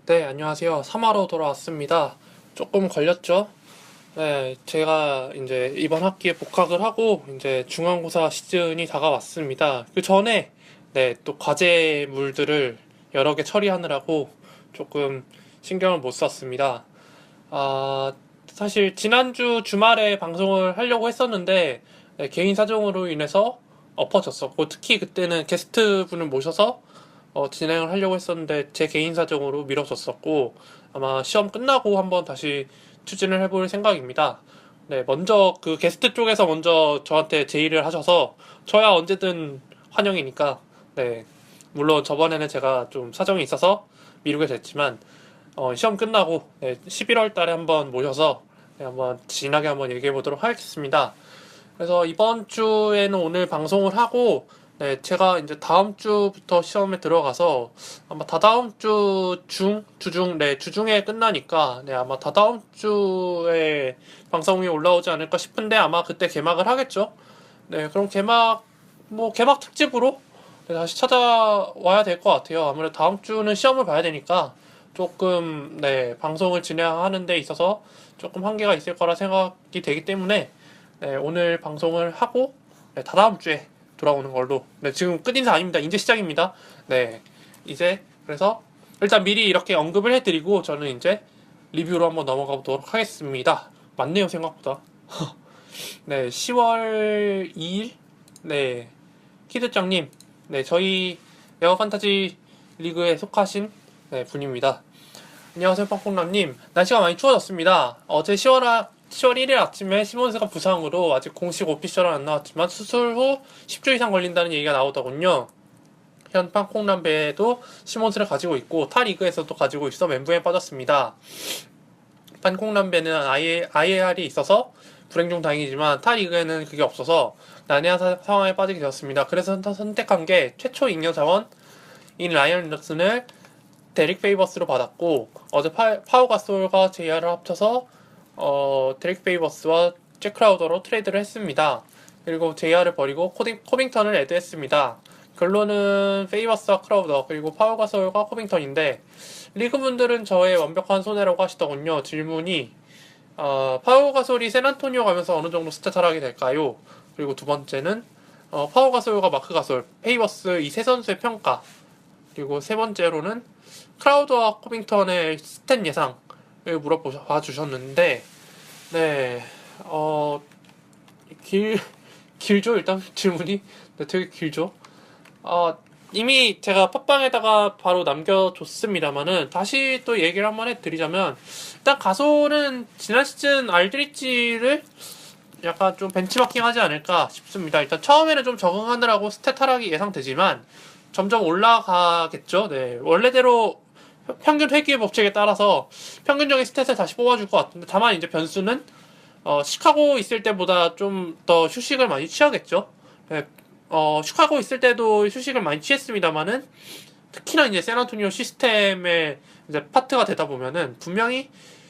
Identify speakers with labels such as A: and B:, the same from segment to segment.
A: 네, 안녕하세요. 3화로 돌아왔습니다. 조금 걸렸죠? 네, 제가 이제 이번 학기에 복학을 하고 이제 중간고사 시즌이 다가왔습니다. 그 전에 네, 또 과제물들을 여러 개 처리하느라고 조금 신경을 못 썼습니다. 아, 사실 지난주 주말에 방송을 하려고 했었는데 네, 개인 사정으로 인해서 엎어졌었고 특히 그때는 게스트 분을 모셔서 진행을 하려고 했었는데 제 개인 사정으로 미뤄졌었고 아마 시험 끝나고 한번 다시 추진을 해볼 생각입니다. 네, 먼저 그 게스트 쪽에서 먼저 저한테 제의를 하셔서 저야 언제든 환영이니까 네, 물론 저번에는 제가 좀 사정이 있어서 미루게 됐지만 시험 끝나고 네, 11월 달에 한번 모셔서 네, 한번 진하게 한번 얘기해 보도록 하겠습니다. 그래서 이번 주에는 오늘 방송을 하고, 네, 제가 이제 다음 주부터 시험에 들어가서 아마 다다음 주중, 네, 주중에 끝나니까, 네, 아마 다다음 주에 방송이 올라오지 않을까 싶은데 아마 그때 개막을 하겠죠. 네, 그럼 개막 특집으로 네, 다시 찾아와야 될 것 같아요. 아무래도 다음 주는 시험을 봐야 되니까 조금, 네, 방송을 진행하는 데 있어서 조금 한계가 있을 거라 생각이 되기 때문에 네, 오늘 방송을 하고 네, 다다음 주에 돌아오는 걸로. 네, 지금 끝인사 아닙니다. 이제 시작입니다. 네, 이제 그래서 일단 미리 이렇게 언급을 해드리고 저는 이제 리뷰로 한번 넘어가 보도록 하겠습니다. 맞네요, 생각보다. 네, 10월 2일 네, 키드짱님 네, 저희 에어 판타지 리그에 속하신 네, 분입니다. 안녕하세요, 빵콩남님. 날씨가 많이 추워졌습니다. 어제 10월 1일 아침에 시몬스가 부상으로 아직 공식 오피셜은 안 나왔지만 수술 후 10주 이상 걸린다는 얘기가 나오더군요. 현 빵콩남 배에도 시몬스를 가지고 있고 타 리그에서도 가지고 있어 멘붕에 빠졌습니다. 빵콩남 배는 IAR이 있어서 불행 중 다행이지만 타 리그에는 그게 없어서 난해한 상황에 빠지게 되었습니다. 그래서 선택한 게 최초 잉여 자원인 라이언 앤더슨을 데릭 페이버스로 받았고 어제 파워 가솔과 JR을 합쳐서 데릭 페이버스와 잭 크라우더로 트레이드를 했습니다. 그리고 JR을 버리고 코빙턴을 애드했습니다. 결론은 페이버스와 크라우더 그리고 파워 가솔과 코빙턴인데 리그분들은 저의 완벽한 손해라고 하시더군요. 질문이 파워 가솔이 샌안토니오 가면서 어느 정도 스탯 하락이 될까요? 그리고 두 번째는 파워 가솔과 마크 가솔, 페이버스 이 세 선수의 평가 그리고 세 번째로는 크라우드와 코빙턴의 스탯 예상을 물어봐 주셨는데, 네, 길, 길죠? 일단 질문이. 네, 되게 길죠? 이미 제가 팟빵에다가 바로 남겨줬습니다만은, 다시 또 얘기를 한번 해드리자면, 일단 가솔은 지난 시즌 알드리치를 약간 좀 벤치마킹 하지 않을까 싶습니다. 일단 처음에는 좀 적응하느라고 스탯 하락이 예상되지만, 점점 올라가겠죠. 네. 원래대로 평균 회귀의 법칙에 따라서 평균적인 스탯을 다시 뽑아줄 것 같은데 다만 이제 변수는 시카고 있을 때보다 좀 더 휴식을 많이 취하겠죠. 네. 시카고 있을 때도 휴식을 많이 취했습니다만은 특히나 이제 샌안토니오 시스템의 이제 파트가 되다 보면은 분명히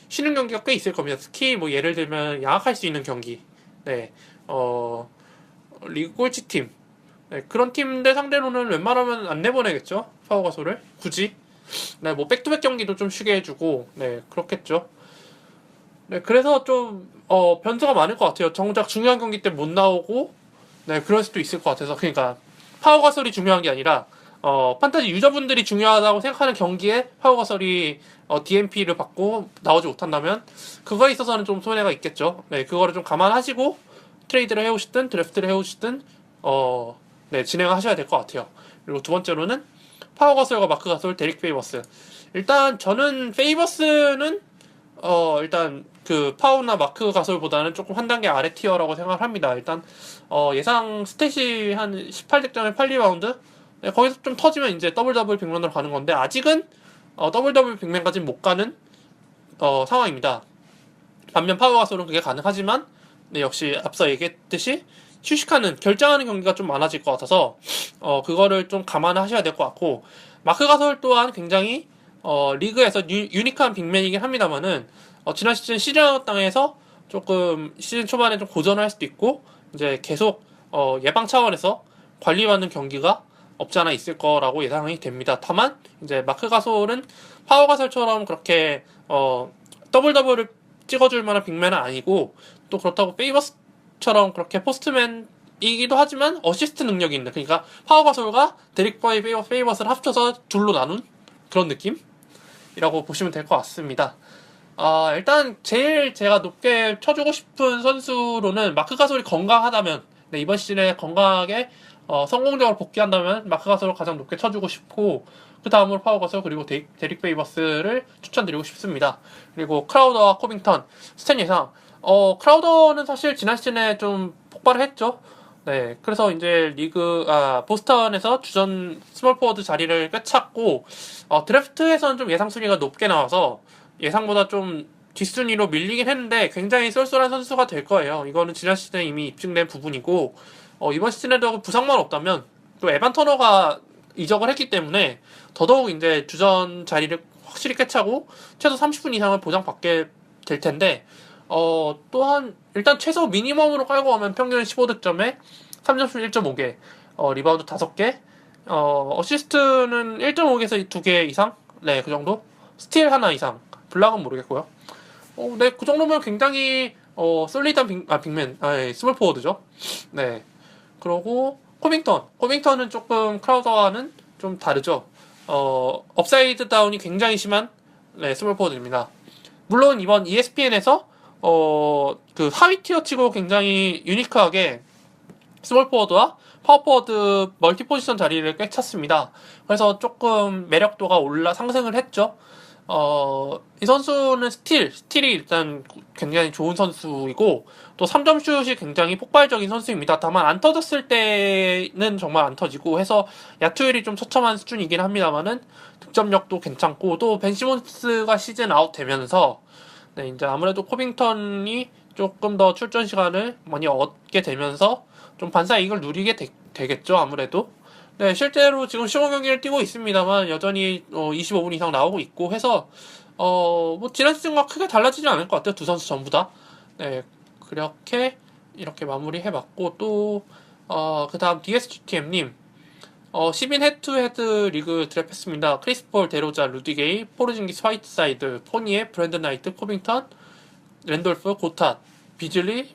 A: 쉬는 경기가 꽤 있을 겁니다. 특히 뭐 예를 들면 양악할 수 있는 경기, 네, 리그 꼴찌팀, 네, 그런 팀들 상대로는 웬만하면 안 내보내겠죠. 파워 가솔을 굳이. 네, 뭐 백투백 경기도 좀 쉬게 해주고, 네, 그렇겠죠. 네, 그래서 좀 변수가 많을 것 같아요. 정작 중요한 경기 때 못 나오고, 네, 그럴 수도 있을 것 같아서 그러니까 파워 가솔이 중요한 게 아니라 판타지 유저분들이 중요하다고 생각하는 경기에 파워 가솔이 DMP를 받고 나오지 못한다면 그거에 있어서는 좀 손해가 있겠죠. 네, 그거를 좀 감안하시고 트레이드를 해오시든 드래프트를 해오시든 네, 진행을 하셔야 될 것 같아요. 그리고 두 번째로는 파워 가솔과 마크 가솔, 데릭 페이버스. 일단 저는 페이버스는 일단 그 파워나 마크 가솔보다는 조금 한 단계 아래 티어라고 생각을 합니다. 일단 예상 스탯이 한 18득점에 8리바운드. 네, 거기서 좀 터지면 이제 더블 더블 빅맨으로 가는 건데 아직은 더블 더블 빅맨까지는 못 가는 상황입니다. 반면 파워 가솔은 그게 가능하지만 네, 역시 앞서 얘기했듯이 휴식하는 결정하는 경기가 좀 많아질 것 같아서 그거를 좀 감안하셔야 될 것 같고 마크 가솔 또한 굉장히 리그에서 유니크한 빅맨이긴 합니다만은 지난 시즌 땅에서 조금 시즌 초반에 좀 고전을 할 수도 있고 이제 계속 예방 차원에서 관리받는 경기가 없지 않아 있을 거라고 예상이 됩니다. 다만 이제 마크 가솔은 파워 가설처럼 그렇게 더블 더블을 찍어줄 만한 빅맨은 아니고, 또 그렇다고 페이버스처럼 그렇게 포스트맨이기도 하지만 어시스트 능력이 있는, 그러니까 파워 가솔과 데릭 페이버스를 합쳐서 둘로 나눈 그런 느낌이라고 보시면 될 것 같습니다. 일단 제일 제가 높게 쳐주고 싶은 선수로는 마크 가솔이 건강하다면, 네, 이번 시즌에 건강하게 성공적으로 복귀한다면 마크 가솔을 가장 높게 쳐주고 싶고, 그 다음으로 파워 가솔, 그리고 데릭 페이버스를 추천드리고 싶습니다. 그리고 크라우더와 코빙턴 스탠 예상. 크라우더는 사실 지난 시즌에 좀 폭발을 했죠. 네, 그래서 이제 보스턴에서 주전 스몰 포워드 자리를 꿰찼고, 드래프트에서는 좀 예상 순위가 높게 나와서 예상보다 좀 뒷순위로 밀리긴 했는데 굉장히 쏠쏠한 선수가 될 거예요. 이거는 지난 시즌에 이미 입증된 부분이고, 이번 시즌에도 부상만 없다면 또 에반 터너가 이적을 했기 때문에 더더욱 이제 주전 자리를 확실히 꿰차고 최소 30분 이상을 보장받게 될 텐데, 또한 일단 최소 미니멈으로 깔고 가면 평균 15득점에 3점슛 1.5개, 리바운드 5개, 어시스트는 1.5개에서 2개 이상, 네, 그 정도, 스틸 하나 이상, 블락은 모르겠고요. 네, 그 정도면 굉장히 솔리드한 빅맨, 스몰 포워드죠. 네, 그러고 코빙턴은 조금 크라우더와는 좀 다르죠. 업사이드 다운이 굉장히 심한, 네, 스몰 포워드입니다. 물론 이번 ESPN에서 그 하위 티어 치고 굉장히 유니크하게 스몰 포워드와 파워 포워드 멀티 포지션 자리를 꿰찼습니다. 그래서 조금 매력도가 상승을 했죠. 이 선수는 스틸이 일단 굉장히 좋은 선수이고, 또 3점 슛이 굉장히 폭발적인 선수입니다. 다만 안 터졌을 때는 정말 안 터지고 해서 야투율이 좀 처참한 수준이긴 합니다만은 득점력도 괜찮고, 또 벤 시몬스가 시즌 아웃 되면서, 네, 이제 아무래도 코빙턴이 조금 더 출전 시간을 많이 얻게 되면서 좀 반사 이익을 누리게 되겠죠, 아무래도. 네, 실제로 지금 15경기를 뛰고 있습니다만 여전히 25분 이상 나오고 있고 해서 뭐 지난 시즌과 크게 달라지지 않을 것 같아요. 두 선수 전부 다. 네, 이렇게 마무리해봤고, 또 그 다음 DSGTM님, 10인 헤드투헤드 리그 드래프트했습니다. 크리스폴, 데로자, 루디게이, 포르징기스, 화이트사이드, 포니에, 브랜든 나이트, 코빙턴, 랜돌프, 고탓, 비즐리,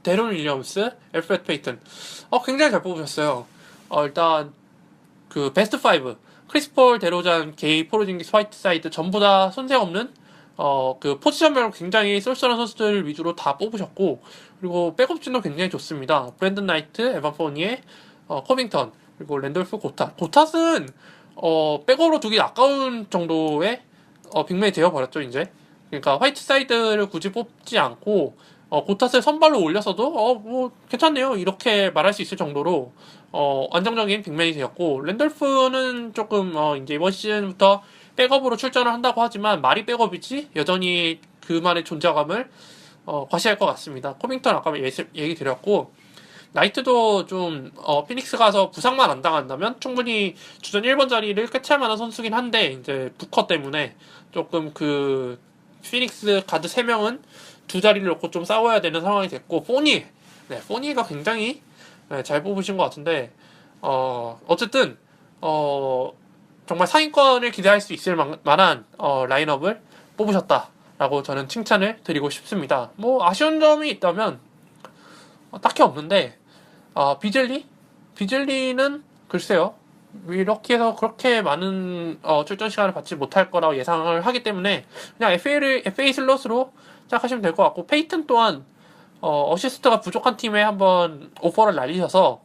A: 데론 윌리엄스, 엘프레드 페이튼. 굉장히 잘 뽑으셨어요. 일단 그 베스트 5, 크리스폴, 데로잔, 게이, 포르징기스, 화이트사이드 전부 다 손색 없는 그 포지션별로 굉장히 쏠쏠한 선수들 위주로 다 뽑으셨고, 그리고 백업진도 굉장히 좋습니다. 브랜든 나이트, 에반 포니에, 코빙턴, 그리고 랜돌프, 고탓은 백업으로 두기 아까운 정도의 빅맨이 되어버렸죠, 이제. 그러니까 화이트사이드를 굳이 뽑지 않고 고탓을 선발로 올려서도 뭐 괜찮네요, 이렇게 말할 수 있을 정도로 안정적인 빅맨이 되었고, 랜돌프는 조금 이제 이번 시즌부터 백업으로 출전을 한다고 하지만 말이 백업이지 여전히 그만의 존재감을 과시할 것 같습니다. 코빙턴 아까 얘기 드렸고, 나이트도 좀 피닉스 가서 부상만 안 당한다면 충분히 주전 1번 자리를 꿰찰 만한 선수긴 한데, 이제 부커 때문에 조금 그 피닉스 가드 3명은 두 자리를 놓고 좀 싸워야 되는 상황이 됐고, 포니가 굉장히 잘 뽑으신 것 같은데, 어쨌든 정말 상위권을 기대할 수 있을 만한 라인업을 뽑으셨다라고 저는 칭찬을 드리고 싶습니다. 뭐 아쉬운 점이 있다면 딱히 없는데, 비즐리는 글쎄요, 이렇게 해서 그렇게 많은 출전 시간을 받지 못할 거라고 예상을 하기 때문에 그냥 FA 슬롯으로 생각하시면 될 것 같고, 페이튼 또한 어시스트가 부족한 팀에 한번 오퍼를 날리셔서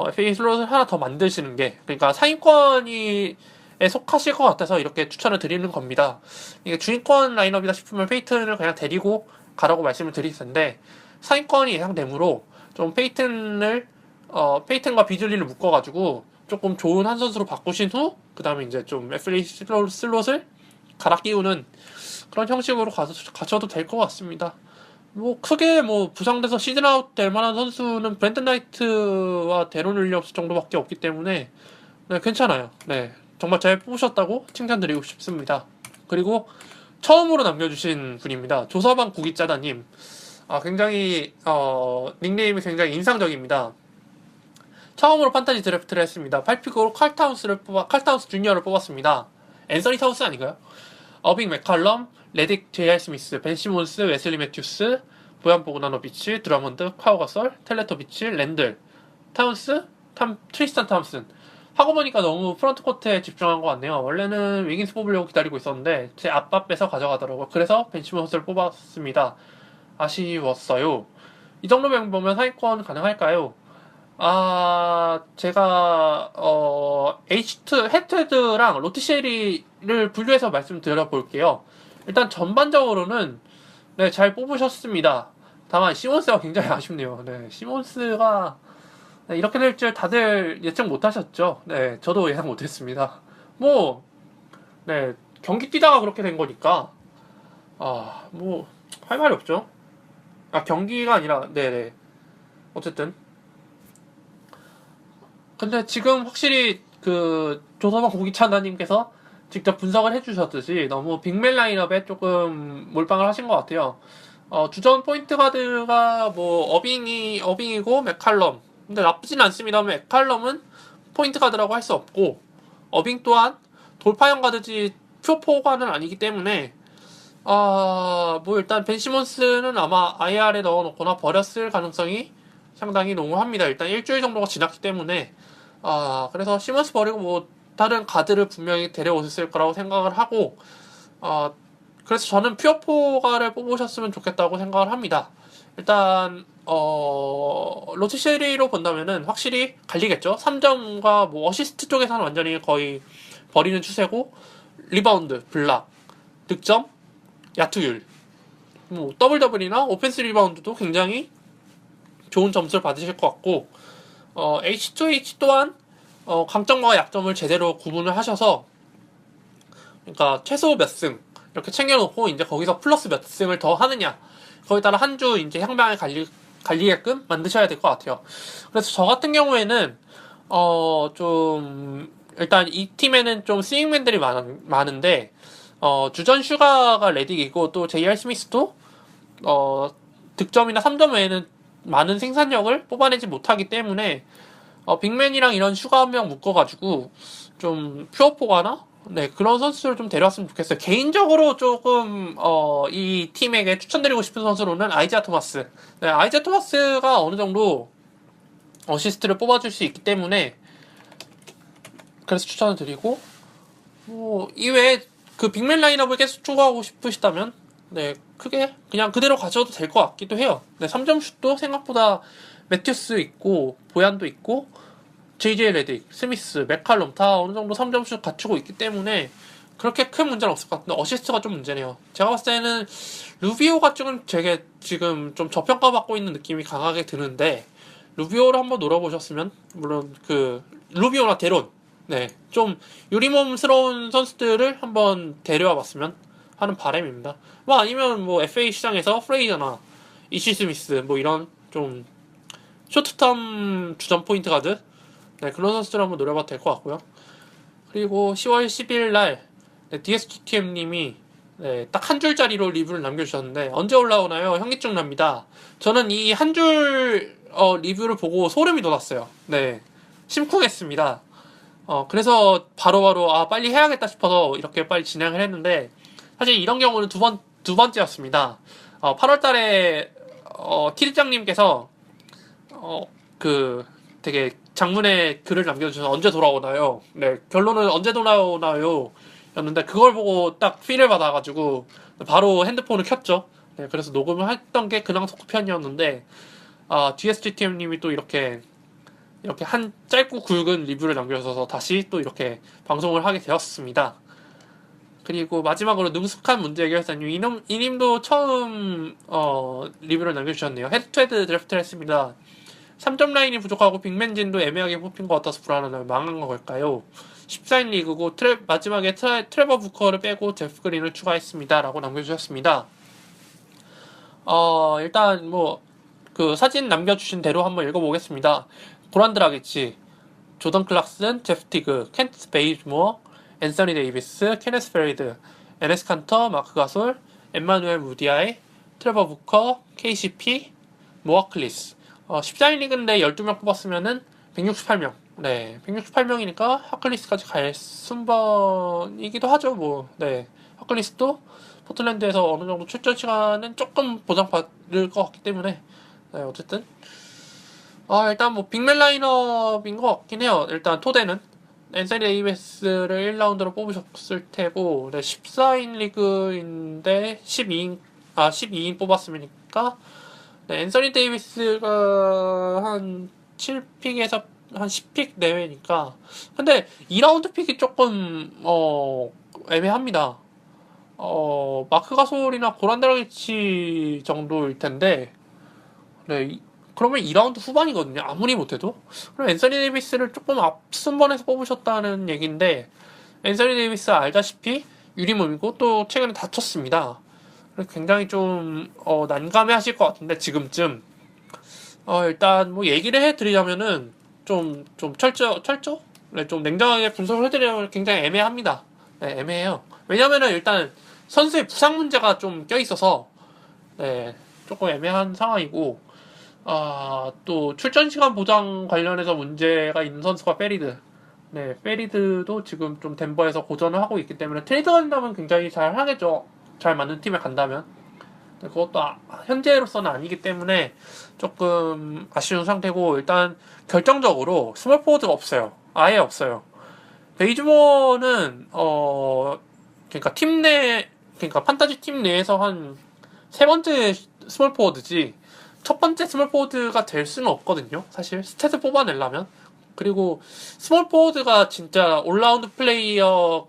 A: FA 슬롯을 하나 더 만드시는 게, 그러니까 상위권에 속하실 것 같아서 이렇게 추천을 드리는 겁니다. 이게 중위권 라인업이다 싶으면 페이튼을 그냥 데리고 가라고 말씀을 드릴 텐데, 상위권이 예상되므로 좀 페이튼과 비즐리를 묶어가지고 조금 좋은 한 선수로 바꾸신 후, 그 다음에 이제 좀 FA 슬롯을 갈아 끼우는 그런 형식으로 가셔도 될 것 같습니다. 뭐 크게 뭐 부상돼서 시즌 아웃 될 만한 선수는 브랜든 나이트와 데론 윌리엄스 정도밖에 없기 때문에 네, 괜찮아요. 네, 정말 잘 뽑으셨다고 칭찬드리고 싶습니다. 그리고 처음으로 남겨주신 분입니다. 조서방 구기짜다님. 굉장히 닉네임이 굉장히 인상적입니다. 처음으로 판타지 드래프트를 했습니다. 8픽으로 칼타운스 주니어를 뽑았습니다. 앤서니 타우스 아닌가요? 어빙 맥칼럼, 레딕 제이알 스미스, 벤 시몬스, 웨슬리 매튜스, 보얀 보그나노비치, 드러먼드, 카우가솔, 텔레토비치, 랜들, 타운스, 트리스탄 탐슨. 하고 보니까 너무 프런트 코트에 집중한 것 같네요. 원래는 위긴스 뽑으려고 기다리고 있었는데 제 아빠 빼서 가져가더라고요. 그래서 벤 시몬스를 뽑았습니다. 아쉬웠어요. 이 정도면 보면 하위권 가능할까요? 제가 H2 헤트헤드랑 로티쉐리를 분류해서 말씀드려 볼게요. 일단 전반적으로는 네, 잘 뽑으셨습니다. 다만 시몬스가 굉장히 아쉽네요. 네, 시몬스가 네, 이렇게 될 줄 다들 예측 못하셨죠? 네, 저도 예상 못했습니다. 뭐, 네, 경기 뛰다가 그렇게 된 거니까 뭐 할 말이 없죠. 경기가 아니라 네네. 어쨌든 근데 지금 확실히 그 조서방 고기찬다님께서 직접 분석을 해주셨듯이 너무 빅맨 라인업에 조금 몰빵을 하신 것 같아요. 주전 포인트 가드가 뭐 어빙이고 맥칼럼. 근데 나쁘진 않습니다. 맥칼럼은 포인트 가드라고 할 수 없고 어빙 또한 돌파형 가드지 표포가는 아니기 때문에 뭐 일단 벤 시몬스는 아마 IR에 넣어놓거나 버렸을 가능성이 상당히 농후합니다. 일단 일주일 정도가 지났기 때문에 그래서 시몬스 버리고 뭐 다른 가드를 분명히 데려오셨을 거라고 생각을 하고 그래서 저는 퓨어포가를 뽑으셨으면 좋겠다고 생각을 합니다. 일단 로티쉐리로 본다면은 확실히 갈리겠죠. 3점과 뭐 어시스트 쪽에서는 완전히 거의 버리는 추세고 리바운드, 블락, 득점, 야투율, 뭐 더블 더블이나 오펜스 리바운드도 굉장히 좋은 점수를 받으실 것 같고 H2H 또한 강점과 약점을 제대로 구분을 하셔서 그러니까 최소 몇 승 이렇게 챙겨놓고 이제 거기서 플러스 몇 승을 더 하느냐 거기에 따라 한 주 이제 향방에 갈리게끔 만드셔야 될 것 같아요. 그래서 저 같은 경우에는 좀 일단 이 팀에는 좀 스윙맨들이 많은데 주전 슈가가 레딕이고 또 JR 스미스도 득점이나 3점 외에는 많은 생산력을 뽑아내지 못하기 때문에 빅맨이랑 이런 슈가 한 명 묶어가지고 좀 퓨어포가나 네 그런 선수를 좀 데려왔으면 좋겠어요. 개인적으로 조금 이 팀에게 추천드리고 싶은 선수로는 아이자 토마스. 네, 아이자 토마스가 어느 정도 어시스트를 뽑아줄 수 있기 때문에 그래서 추천을 드리고 뭐 이외에 그 빅맨 라인업을 계속 추구하고 싶으시다면 네 크게 그냥 그대로 가셔도 될 것 같기도 해요. 네 3점 슛도 생각보다 매튜스 있고 보얀도 있고 JJ 레딕, 스미스, 맥칼럼 다 어느 정도 3점 슛 갖추고 있기 때문에 그렇게 큰 문제는 없을 것 같은데 어시스트가 좀 문제네요. 제가 봤을 때는 루비오가 좀 되게 지금 좀 저평가받고 있는 느낌이 강하게 드는데 루비오를 한번 노려보셨으면 물론 그 루비오나 데론 네 좀 유리몸스러운 선수들을 한번 데려와 봤으면 하는 바람입니다. 뭐 아니면 뭐 FA 시장에서 프레이저나 이시 스미스 뭐 이런 좀 쇼트텀 주전 포인트 가드 네, 그런 선수들 한번 노려봐도 될 것 같고요. 그리고 10월 10일 날 네, DS2TM님이 네, 딱 한 줄짜리로 리뷰를 남겨주셨는데 언제 올라오나요? 현기증 납니다. 저는 이 한 줄 리뷰를 보고 소름이 돋았어요. 네, 심쿵했습니다. 그래서 바로바로 빨리 해야겠다 싶어서 이렇게 빨리 진행을 했는데 사실 이런 경우는 두 번째였습니다. 8월 달에 티리짱님께서 그 되게 장문에 글을 남겨주셔서 언제 돌아오나요? 네, 결론은 언제 돌아오나요? 였는데 그걸 보고 딱 필을 받아가지고 바로 핸드폰을 켰죠. 네, 그래서 녹음을 했던 게 근황 토크 편이었는데 DSGTM님이 또 이렇게 한 짧고 굵은 리뷰를 남겨주셔서 다시 또 이렇게 방송을 하게 되었습니다. 그리고 마지막으로 능숙한 문제 해결사님 이님도 처음 리뷰를 남겨주셨네요. 헤드투헤드 드래프트를 했습니다. 3점 라인이 부족하고 빅맨진도 애매하게 뽑힌 것 같아서 불안하나요? 망한 걸까요? 14인 리그고 마지막에 트레버 부커를 빼고 제프 그린을 추가했습니다. 라고 남겨주셨습니다. 일단 뭐 그 사진 남겨주신 대로 한번 읽어보겠습니다. 고란 드라기치, 조던 클락슨, 제프 티그, 켄트 베이즈모어, 앤서니 데이비스, 케네스 페리드, 에네스 칸터, 마크 가솔, 엠마누엘 무디아이, 트레버 부커, KCP, 모아클리스 14인 리그인데 12명 뽑았으면은 168명 네, 168명이니까 하클리스까지 갈 순번이기도 하죠. 뭐, 네, 하클리스도 포틀랜드에서 어느 정도 출전 시간은 조금 보장받을 것 같기 때문에, 네, 어쨌든 일단 뭐 빅맨 라인업인 것 같긴 해요. 일단 토대는 앤서니 데이비스를 1라운드로 뽑으셨을 테고, 네, 14인 리그인데 12인 뽑았으니까, 네, 앤서니 데이비스가 한 7픽에서 한 10픽 내외니까. 근데 2라운드 픽이 조금 애매합니다. 마크 가솔이나 고란 드라기치 정도일 텐데, 네, 그러면 2라운드 후반이거든요. 아무리 못해도. 그럼 앤서니 데이비스를 조금 앞순번에서 뽑으셨다는 얘기인데, 앤서니 데이비스 알다시피 유리몸이고 또 최근에 다쳤습니다. 굉장히 좀 난감해 하실 것 같은데 지금쯤 일단 뭐 얘기를 해드리자면은 좀 철저? 네, 좀 냉정하게 분석을 해드리자면 굉장히 애매합니다. 네, 애매해요. 왜냐면은 일단 선수의 부상 문제가 좀 껴있어서 네, 조금 애매한 상황이고 또 출전 시간 보장 관련해서 문제가 있는 선수가 페리드. 네, 페리드도 지금 좀 덴버에서 고전을 하고 있기 때문에 트레이드 간다면 굉장히 잘 하겠죠. 잘 맞는 팀에 간다면. 그것도 현재로서는 아니기 때문에 조금 아쉬운 상태고 일단 결정적으로 스몰 포워드가 없어요. 아예 없어요. 베이즈모어는 그러니까 그러니까 판타지 팀 내에서 한 세 번째 스몰 포워드지 첫 번째 스몰 포워드가 될 수는 없거든요. 사실 스탯을 뽑아내려면. 그리고 스몰 포워드가 진짜 올라운드 플레이어처럼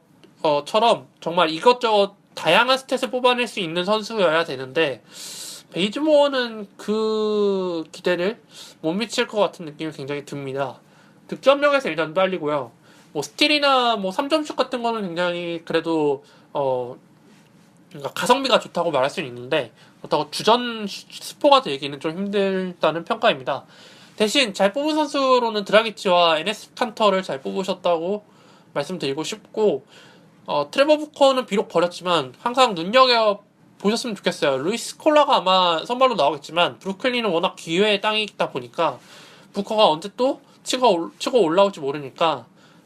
A: 정말 이것저것 다양한 스탯을 뽑아낼 수 있는 선수여야 되는데 베이즈모어는 그 기대를 못 미칠 것 같은 느낌이 굉장히 듭니다. 득점력에서 일단 딸리고요. 뭐 스틸이나 뭐 3점슛 같은 거는 굉장히 그래도 그러니까 가성비가 좋다고 말할 수는 있는데 그렇다고 주전 스포가 되기는 좀 힘들다는 평가입니다. 대신 잘 뽑은 선수로는 드라기치와 에네스 칸터를 잘 뽑으셨다고 말씀드리고 싶고 트레버 부커는 비록 버렸지만 항상 눈여겨 보셨으면 좋겠어요. 루이스 콜라가 아마 선발로 나오겠지만 브루클린은 워낙 기회의 땅이다 보니까 부커가 언제 또 치고 올라올지 모르니까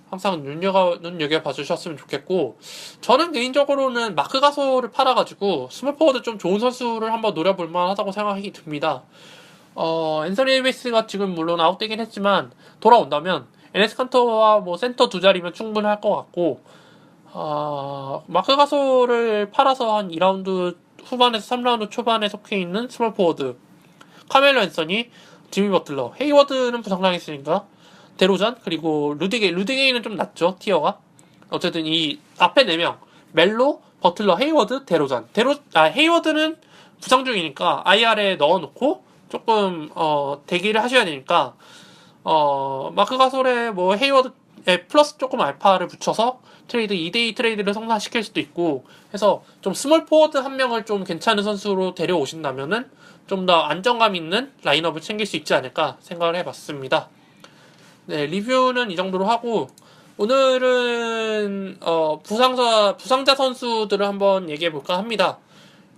A: 항상 눈여겨 봐주셨으면 좋겠고 저는 개인적으로는 마크 가솔을 팔아가지고 스몰 포워드 좀 좋은 선수를 한번 노려볼 만하다고 생각이 듭니다. 앤서니 데이비스가 지금 물론 아웃되긴 했지만 돌아온다면 에네스 칸터와 뭐 센터 두 자리면 충분할 것 같고 마크 가솔을 팔아서 한 2라운드 후반에서 3라운드 초반에 속해 있는 스몰 포워드 카멜로 앤서니, 지미 버틀러, 헤이워드는 부상당했으니까 데로잔 그리고 루디게이는 좀 낮죠 티어가. 어쨌든 이 앞에 4명 멜로, 버틀러, 헤이워드, 데로잔. 헤이워드는 부상 중이니까 IR에 넣어놓고 조금 대기를 하셔야 되니까 마크 가솔에 뭐 헤이워드에 플러스 조금 알파를 붙여서 트레이드 2대2 트레이드를 성사시킬 수도 있고 해서 좀 스몰 포워드 한 명을 좀 괜찮은 선수로 데려오신다면은 좀 더 안정감 있는 라인업을 챙길 수 있지 않을까 생각을 해봤습니다. 네, 리뷰는 이 정도로 하고 오늘은 부상자 선수들을 한번 얘기해 볼까 합니다.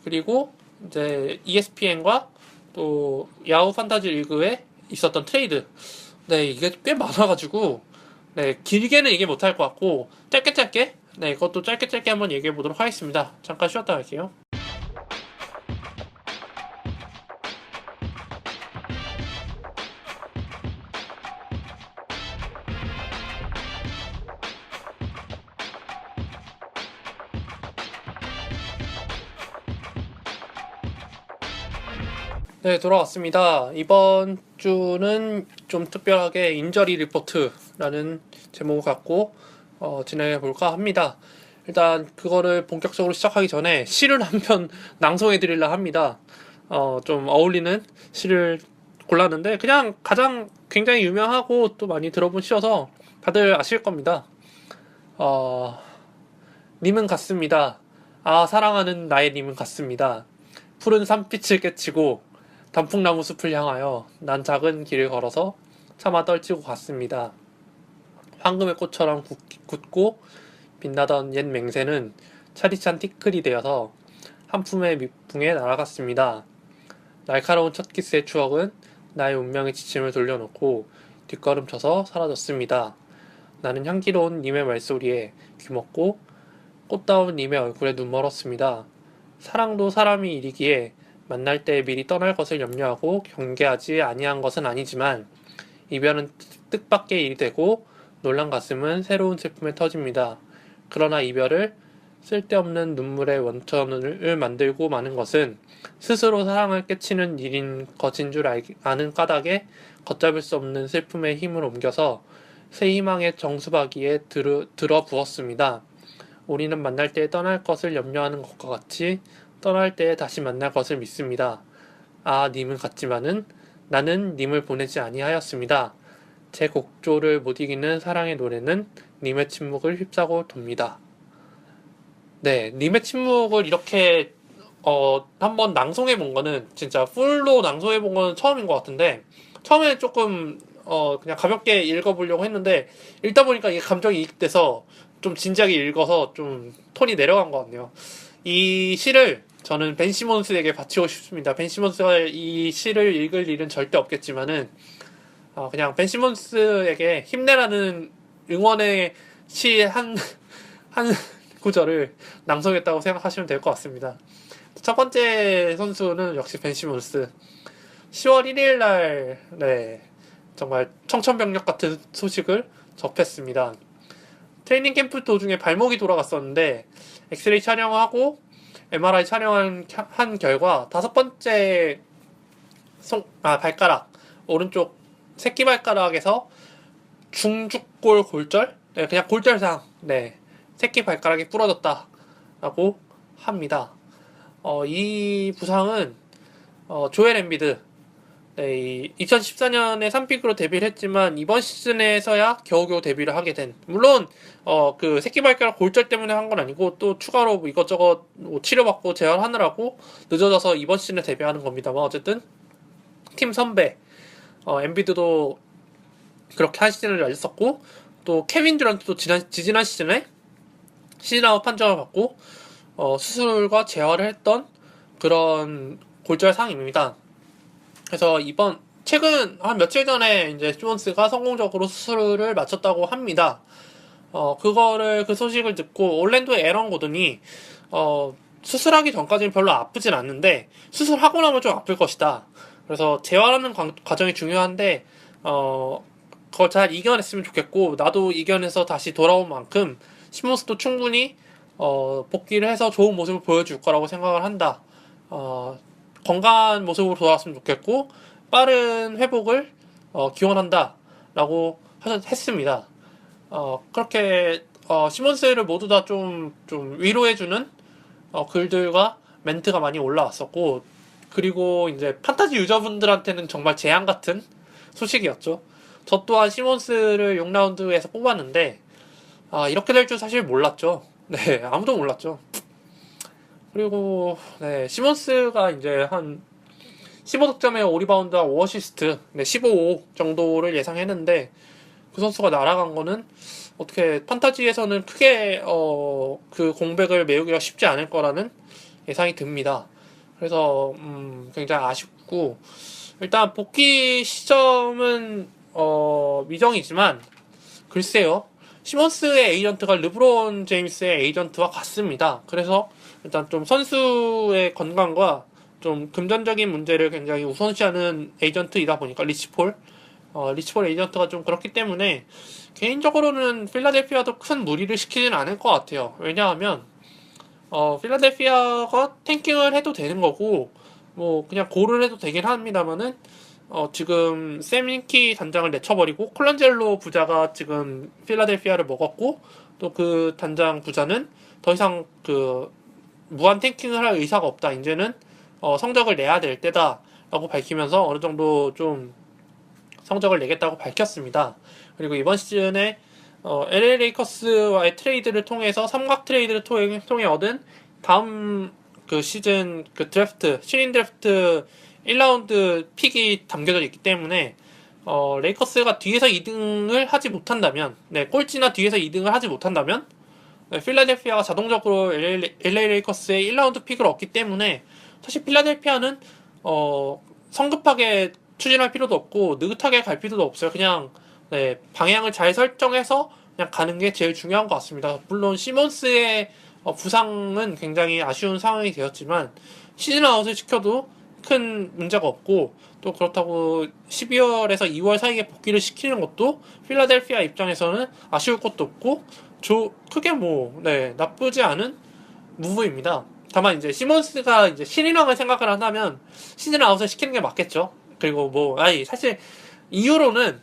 A: 그리고 이제 ESPN과 또 야후 판타지 리그에 있었던 트레이드. 네, 이게 꽤 많아가지고 네, 길게는 얘기 못할 것 같고 짧게 네, 이것도 짧게 한번 얘기해 보도록 하겠습니다. 잠깐 쉬었다 갈게요. 네, 돌아왔습니다. 이번 주는 좀 특별하게 인저리 리포트라는 제목을 갖고 진행해 볼까 합니다. 일단 그거를 본격적으로 시작하기 전에 시를 한 편 낭송해 드리려 합니다. 좀 어울리는 시를 골랐는데 그냥 가장 굉장히 유명하고 또 많이 들어본 시여서 다들 아실 겁니다. 님은 같습니다. 사랑하는 나의 님은 같습니다. 푸른 산빛을 깨치고 단풍나무 숲을 향하여 난 작은 길을 걸어서 차마 떨치고 갔습니다. 황금의 꽃처럼 굳고 빛나던 옛 맹세는 차디찬 티끌이 되어서 한 품의蜜풍에 날아갔습니다. 날카로운 첫 키스의 추억은 나의 운명의 지침을 돌려놓고 뒷걸음쳐서 사라졌습니다. 나는 향기로운 님의 말소리에 귀먹고 꽃다운 님의 얼굴에 눈멀었습니다. 사랑도 사람이 일이기에 만날 때 미리 떠날 것을 염려하고 경계하지 아니한 것은 아니지만 이별은 뜻밖의 일이 되고 놀란 가슴은 새로운 슬픔에 터집니다. 그러나 이별을 쓸데없는 눈물의 원천을 만들고 마는 것은 스스로 사랑을 깨치는 일인 것인 줄 아는 까닭에 걷잡을 수 없는 슬픔의 힘을 옮겨서 새 희망의 정수박이에 들어 부었습니다. 우리는 만날 때 떠날 것을 염려하는 것과 같이 떠날 때에 다시 만날 것을 믿습니다. 아, 님은 같지만은 나는 님을 보내지 아니하였습니다. 제 곡조를 못 이기는 사랑의 노래는 님의 침묵을 휩싸고 돕니다. 네, 님의 침묵을 이렇게 한번 낭송해 본 거는 진짜 풀로 낭송해 본 거는 처음인 것 같은데 처음에 조금 그냥 가볍게 읽어보려고 했는데 읽다 보니까 이게 감정이 이입돼서 좀 진지하게 읽어서 좀 톤이 내려간 것 같네요. 이 시를 저는 벤 시몬스에게 바치고 싶습니다. 벤 시몬스가 이 시를 읽을 일은 절대 없겠지만은 그냥 벤 시몬스에게 힘내라는 응원의 시 한 구절을 낭송했다고 생각하시면 될 것 같습니다. 첫 번째 선수는 역시 벤 시몬스. 10월 1일 날, 네, 정말 청천벽력 같은 소식을 접했습니다. 트레이닝 캠프 도중에 발목이 돌아갔었는데, 엑스레이 촬영하고, MRI 촬영한 결과, 다섯 번째 발가락, 오른쪽 새끼발가락에서 중축골 골절? 네, 그냥 골절상, 네, 새끼발가락이 부러졌다라고 합니다. 이 부상은, 조엘 엠비드, 네, 2014년에 3픽으로 데뷔를 했지만 이번 시즌에서야 겨우겨우 데뷔를 하게 된. 물론 그 새끼발가락 골절 때문에 한 건 아니고 또 추가로 뭐 이것저것 뭐 치료받고 재활하느라고 늦어져서 이번 시즌에 데뷔하는 겁니다만 어쨌든 팀 선배 엠비드도 그렇게 한 시즌을 날렸었고 또 케빈 듀란트도 지지난 시즌에 시즌아웃 판정을 받고 수술과 재활을 했던 그런 골절상입니다. 그래서 최근 한 며칠 전에 이제 시몬스가 성공적으로 수술을 마쳤다고 합니다. 그 소식을 듣고 올랜도 에런 고든이, 수술하기 전까지는 별로 아프진 않는데, 수술하고 나면 좀 아플 것이다. 그래서 재활하는 과정이 중요한데, 그걸 잘 이겨냈으면 좋겠고, 나도 이겨내서 다시 돌아온 만큼, 시몬스도 충분히, 복귀를 해서 좋은 모습을 보여줄 거라고 생각을 한다. 건강한 모습으로 돌아왔으면 좋겠고 빠른 회복을 기원한다 라고 했습니다. 그렇게 시몬스를 모두 다 좀 위로해주는 글들과 멘트가 많이 올라왔었고 그리고 이제 판타지 유저분들한테는 정말 재앙 같은 소식이었죠. 저 또한 시몬스를 6라운드에서 뽑았는데 이렇게 될 줄 사실 몰랐죠. 네, 아무도 몰랐죠. 그리고 네, 시몬스가 이제 한 15득점에 5리바운드와 5어시스트, 네, 15호 정도를 예상했는데 그 선수가 날아간 거는 어떻게 판타지에서는 크게 그 공백을 메우기가 쉽지 않을 거라는 예상이 듭니다. 그래서 굉장히 아쉽고 일단 복귀 시점은 미정이지만 글쎄요. 시몬스의 에이전트가 르브론 제임스의 에이전트와 같습니다. 그래서 일단 좀 선수의 건강과 좀 금전적인 문제를 굉장히 우선시하는 에이전트이다 보니까 리치폴 에이전트가 좀 그렇기 때문에 개인적으로는 필라델피아도 큰 무리를 시키진 않을 것 같아요. 왜냐하면 필라델피아가 탱킹을 해도 되는 거고 뭐 그냥 고를 해도 되긴 합니다만은 지금 샘 힌키 단장을 내쳐버리고 콜란젤로 부자가 지금 필라델피아를 먹었고 또 그 단장 부자는 더 이상 그 무한 탱킹을 할 의사가 없다. 이제는 성적을 내야 될 때다라고 밝히면서 어느 정도 좀 성적을 내겠다고 밝혔습니다. 그리고 이번 시즌에 LA 레이커스와의 트레이드를 통해서 삼각 트레이드를 통해 얻은 다음 그 시즌 그 드래프트 신인 드래프트 1라운드 픽이 담겨져 있기 때문에 레이커스가 뒤에서 2등을 하지 못한다면 꼴찌나 뒤에서 2등을 하지 못한다면 필라델피아가 자동적으로 LA 레이커스의 1라운드 픽을 얻기 때문에 사실 필라델피아는 성급하게 추진할 필요도 없고 느긋하게 갈 필요도 없어요. 그냥 네, 방향을 잘 설정해서 그냥 가는 게 제일 중요한 것 같습니다. 물론 시몬스의 부상은 굉장히 아쉬운 상황이 되었지만 시즌 아웃을 시켜도 큰 문제가 없고 또 그렇다고 12월에서 2월 사이에 복귀를 시키는 것도 필라델피아 입장에서는 아쉬울 것도 없고 크게 네, 나쁘지 않은 무브입니다. 다만 이제 시몬스가 이제 신인왕을 생각을 한다면 시즌 아웃을 시키는 게 맞겠죠. 그리고 사실 이후로는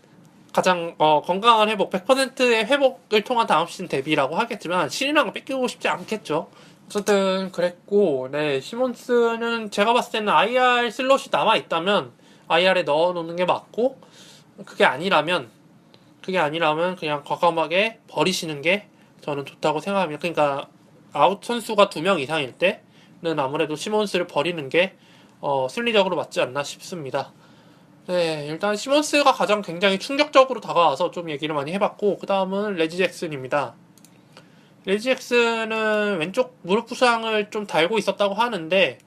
A: 가장 건강한 회복, 100%의 회복을 통한 다음 시즌 데뷔라고 하겠지만 신인왕을 뺏기고 싶지 않겠죠. 어쨌든 그랬고, 네, 시몬스는 제가 봤을 때는 IR 슬롯이 남아 있다면 IR에 넣어놓는 게 맞고, 그게 아니라면 그냥 과감하게 버리시는 게 저는 좋다고 생각합니다. 그러니까 아웃 선수가 2명 이상일 때는 아무래도 시몬스를 버리는 게 순리적으로 맞지 않나 싶습니다. 네, 일단 시몬스가 가장 굉장히 충격적으로 다가와서 좀 얘기를 많이 해봤고, 그 다음은 레지 잭슨입니다. 레지 잭슨은 왼쪽 무릎 부상을 좀 달고 있었다고 하는데,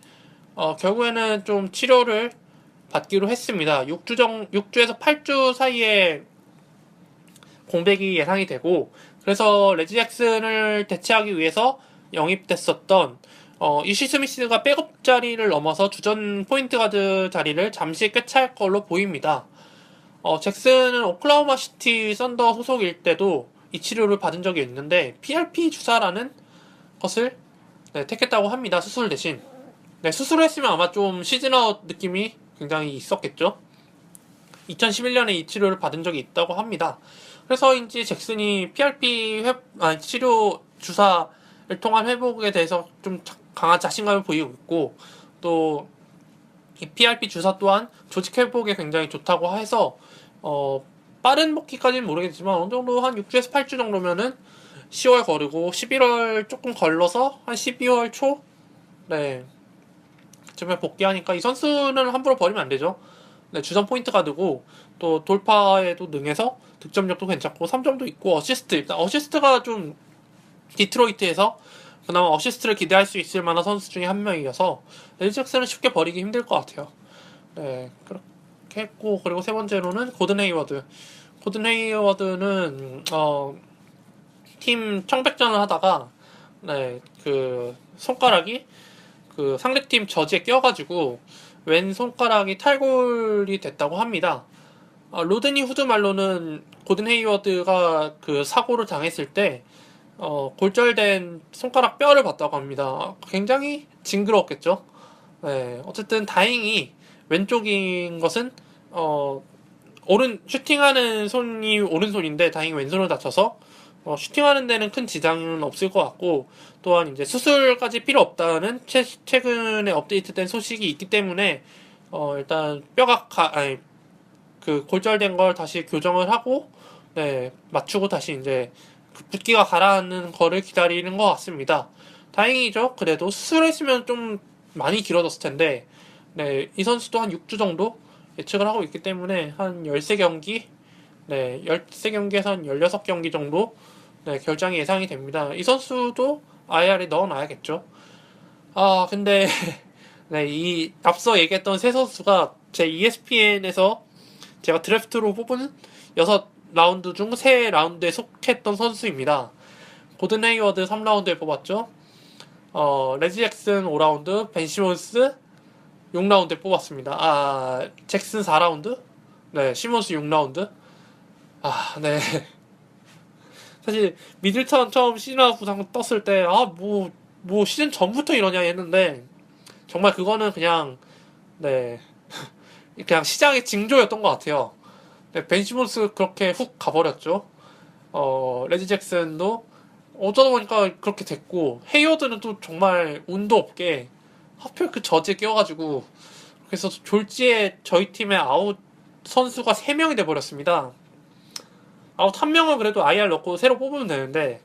A: 결국에는 좀 치료를 받기로 했습니다. 6주에서 8주 사이에 공백이 예상이 되고, 그래서 레지 잭슨을 대체하기 위해서 영입됐었던 이시 스미스가 백업 자리를 넘어서 주전 포인트 가드 자리를 잠시 꿰찰 걸로 보입니다. 잭슨은 오클라호마 시티 썬더 소속일 때도 이 치료를 받은 적이 있는데 PRP 주사라는 것을 택했다고 합니다. 수술 대신. 네, 수술을 했으면 아마 좀 시즌아웃 느낌이 굉장히 있었겠죠. 2011년에 이 치료를 받은 적이 있다고 합니다. 그래서인지 잭슨이 PRP 치료 주사를 통한 회복에 대해서 좀 강한 자신감을 보이고 있고, 또 이 PRP 주사 또한 조직 회복에 굉장히 좋다고 해서 빠른 복귀까지는 모르겠지만 어느 정도 한 6주에서 8주 정도면은 10월 거르고 11월 조금 걸러서 한 12월 초 그쯤에 복귀하니까 이 선수는 함부로 버리면 안 되죠. 네, 주전 포인트 가드고 또 돌파에도 능해서 득점력도 괜찮고 3점도 있고 일단 어시스트가 좀 디트로이트에서 그나마 어시스트를 기대할 수 있을 만한 선수 중에 한 명이어서 레지 잭슨은 쉽게 버리기 힘들 것 같아요. 네, 그렇게 했고, 그리고 세 번째로는 고든 헤이워드. 고든 헤이워드는 팀 청백전을 하다가 그 손가락이 그 상대팀 저지에 껴가지고 왼 손가락이 탈골이 됐다고 합니다. 로드니 후드 말로는 고든 헤이워드가 그 사고를 당했을 때 골절된 손가락 뼈를 봤다고 합니다. 굉장히 징그러웠겠죠. 네, 어쨌든 다행히 왼쪽인 것은 슈팅하는 손이 오른손인데 다행히 왼손을 다쳐서 슈팅하는 데는 큰 지장은 없을 것 같고, 또한 이제 수술까지 필요 없다는 최근에 업데이트된 소식이 있기 때문에 일단 뼈가 그 골절된 걸 다시 교정을 하고 맞추고 다시 이제 그 붓기가 가라앉는 거를 기다리는 것 같습니다. 다행이죠. 그래도 수술했으면 좀 많이 길어졌을 텐데, 이 선수도 한 6주 정도 예측을 하고 있기 때문에 한 13경기, 13경기에서 한 16경기 정도 결장이 예상이 됩니다. 이 선수도 IR에 넣어놔야겠죠. 근데 이 앞서 얘기했던 세 선수가 제 ESPN에서 제가 드래프트로 뽑은 6라운드 중 3라운드에 속했던 선수입니다. 고든 헤이워드 3라운드에 뽑았죠. 레지 잭슨 5라운드, 벤 시몬스 6라운드에 뽑았습니다. 잭슨 4라운드? 시몬스 6라운드? 사실 미들턴 처음 시즌 부상 떴을 때 뭐 시즌 전부터 이러냐 했는데 정말 그거는 그냥 그냥 시장의 징조였던 것 같아요. 벤 시몬스 그렇게 훅 가버렸죠. 레지 잭슨도 어쩌다 보니까 그렇게 됐고, 헤이워드는 또 정말 운도 없게 하필 그 저지에 껴가지고, 그래서 졸지에 저희 팀의 아웃 선수가 3명이 돼버렸습니다. 아웃 1명은 그래도 IR 넣고 새로 뽑으면 되는데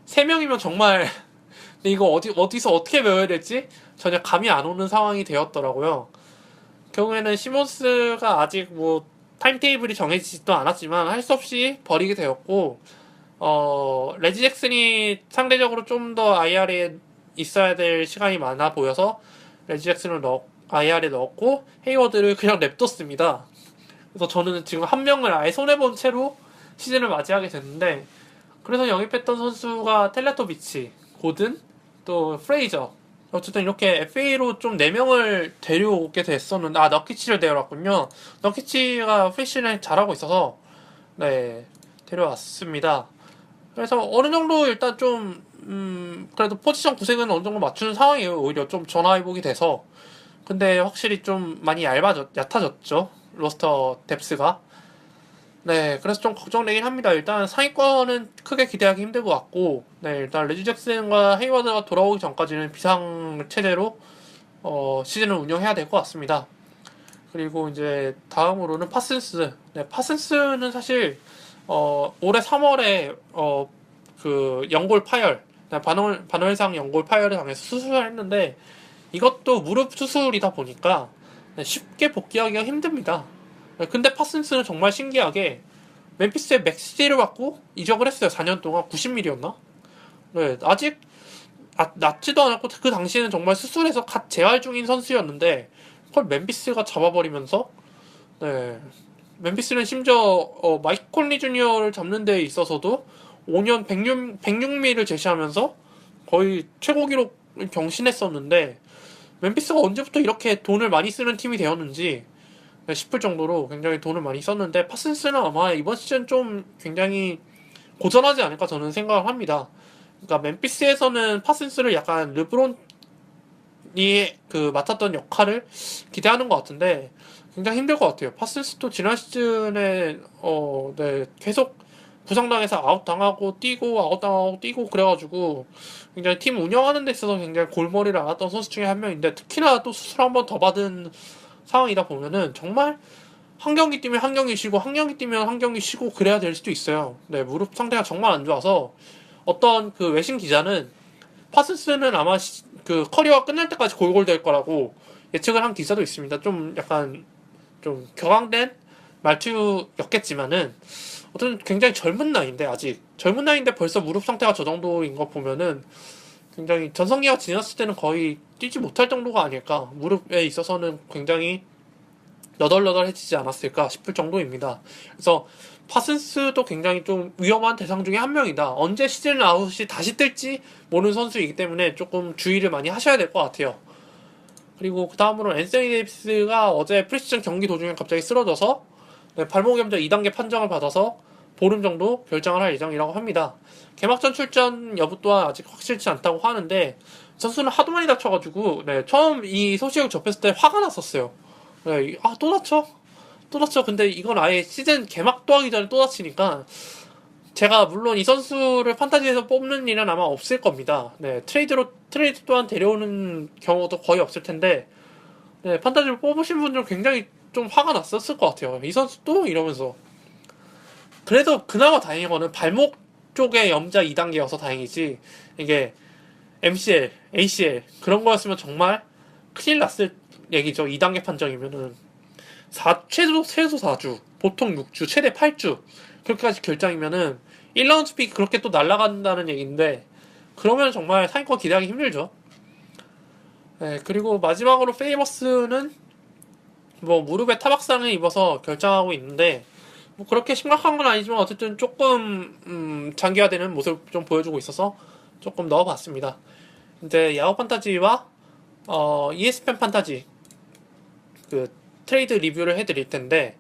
A: 3명이면 정말 근데 이거 어디서 어떻게 외워야 될지 전혀 감이 안 오는 상황이 되었더라고요. 결국에는 시몬스가 아직 뭐 타임테이블이 정해지지도 않았지만 할 수 없이 버리게 되었고, 레지 잭슨이 상대적으로 좀 더 IR에 있어야 될 시간이 많아 보여서 레지 잭슨을 IR에 넣었고 헤이워드를 그냥 냅뒀습니다. 그래서 저는 지금 한 명을 아예 손해본 채로 시즌을 맞이하게 됐는데, 그래서 영입했던 선수가 텔레토비치, 고든, 또 프레이저. 어쨌든 이렇게 FA로 좀 4명을 데려오게 됐었는데, 너키치를 데려왔군요. 너키치가 프리시즌 잘하고 있어서, 네, 데려왔습니다. 그래서 어느 정도 일단 좀, 그래도 포지션 구색은 어느 정도 맞추는 상황이에요. 오히려 좀 전화위복이 돼서. 근데 확실히 좀 많이 얕아졌죠. 로스터 뎁스가. 네, 그래서 좀 걱정되긴 합니다. 일단 상위권은 크게 기대하기 힘들 것 같고, 네, 일단 레지 잭슨과 헤이워드가 돌아오기 전까지는 비상 체제로 시즌을 운영해야 될 것 같습니다. 그리고 이제 다음으로는 파슨스. 네, 파슨스는 사실 올해 3월에 그 연골 파열, 네, 반월상 연골 파열을 당해서 수술을 했는데 이것도 무릎 수술이다 보니까 네, 쉽게 복귀하기가 힘듭니다. 네, 근데 파슨스는 정말 신기하게 멤피스의 맥시를 받고 이적을 했어요. 4년 동안 90mm였나? 네, 아직 낫지도 않았고 그 당시에는 정말 수술해서 갓 재활 중인 선수였는데 그걸 멤피스가 잡아버리면서 네, 멤피스는 심지어 마이크 콘리 주니어를 잡는 데 있어서도 5년 106미를 제시하면서 거의 최고 기록을 경신했었는데 멤피스가 언제부터 이렇게 돈을 많이 쓰는 팀이 되었는지 싶을 정도로 굉장히 돈을 많이 썼는데 파슨스는 아마 이번 시즌 좀 굉장히 고전하지 않을까 저는 생각을 합니다. 그러니까 멤피스에서는 파슨스를 약간 르브론이 그 맡았던 역할을 기대하는 것 같은데 굉장히 힘들 것 같아요. 파슨스도 지난 시즌에 네, 계속 부상당해서 아웃당하고 뛰고 아웃당하고 뛰고 그래가지고 굉장히 팀 운영하는 데 있어서 굉장히 골머리를 앓았던 선수 중에 한 명인데 특히나 또 수술 한 번 더 받은 상황이다 보면은 정말 한 경기 뛰면 한 경기 쉬고 한 경기 뛰면 한 경기 쉬고 그래야 될 수도 있어요. 네, 무릎 상태가 정말 안 좋아서 어떤 그 외신 기자는 파슨스는 아마 그 커리어가 끝날 때까지 골골될 거라고 예측을 한 기사도 있습니다. 좀 약간 좀 격앙된 말투였겠지만은 어떤 굉장히 젊은 나이인데 아직 젊은 나이인데 벌써 무릎 상태가 저 정도인 거 보면은 굉장히 전성기가 지났을 때는 거의 뛰지 못할 정도가 아닐까. 무릎에 있어서는 굉장히 너덜너덜해지지 않았을까 싶을 정도입니다. 그래서 파슨스도 굉장히 좀 위험한 대상 중에 한 명이다. 언제 시즌 아웃이 다시 뜰지 모르는 선수이기 때문에 조금 주의를 많이 하셔야 될 것 같아요. 그리고 그 다음으로 앤서니 데이비스가 어제 프리시즌 경기 도중에 갑자기 쓰러져서 발목 염좌 2단계 판정을 받아서 보름 정도 결장을 할 예정이라고 합니다. 개막전 출전 여부 또한 아직 확실치 않다고 하는데 선수는 하도 많이 다쳐가지고 네, 처음 이 소식을 접했을 때 화가 났었어요. 네, 또 다쳐? 또 다쳐? 근데 이건 아예 시즌 개막도 하기 전에 또 다치니까 제가 물론 이 선수를 판타지에서 뽑는 일은 아마 없을 겁니다. 네, 트레이드 또한 데려오는 경우도 거의 없을 텐데 네, 판타지를 뽑으신 분들은 굉장히 좀 화가 났었을 것 같아요. 이 선수 또? 이러면서. 그래도 그나마 다행인 거는 발목 쪽에 염자 2단계여서 다행이지 이게 MCL, ACL 그런 거였으면 정말 큰일 났을 얘기죠. 2단계 판정이면은 최소 4주 보통 6주 최대 8주 그렇게까지 결장이면은 1라운드 픽 그렇게 또 날아간다는 얘기인데 그러면 정말 상위권 기대하기 힘들죠. 네, 그리고 마지막으로 페이머스는 뭐 무릎에 타박상을 입어서 결장하고 있는데 뭐 그렇게 심각한 건 아니지만 어쨌든 조금 장기화되는 모습을 좀 보여주고 있어서 조금 넣어봤습니다. 이제 야후 판타지와 ESPN 판타지 그 트레이드 리뷰를 해드릴 텐데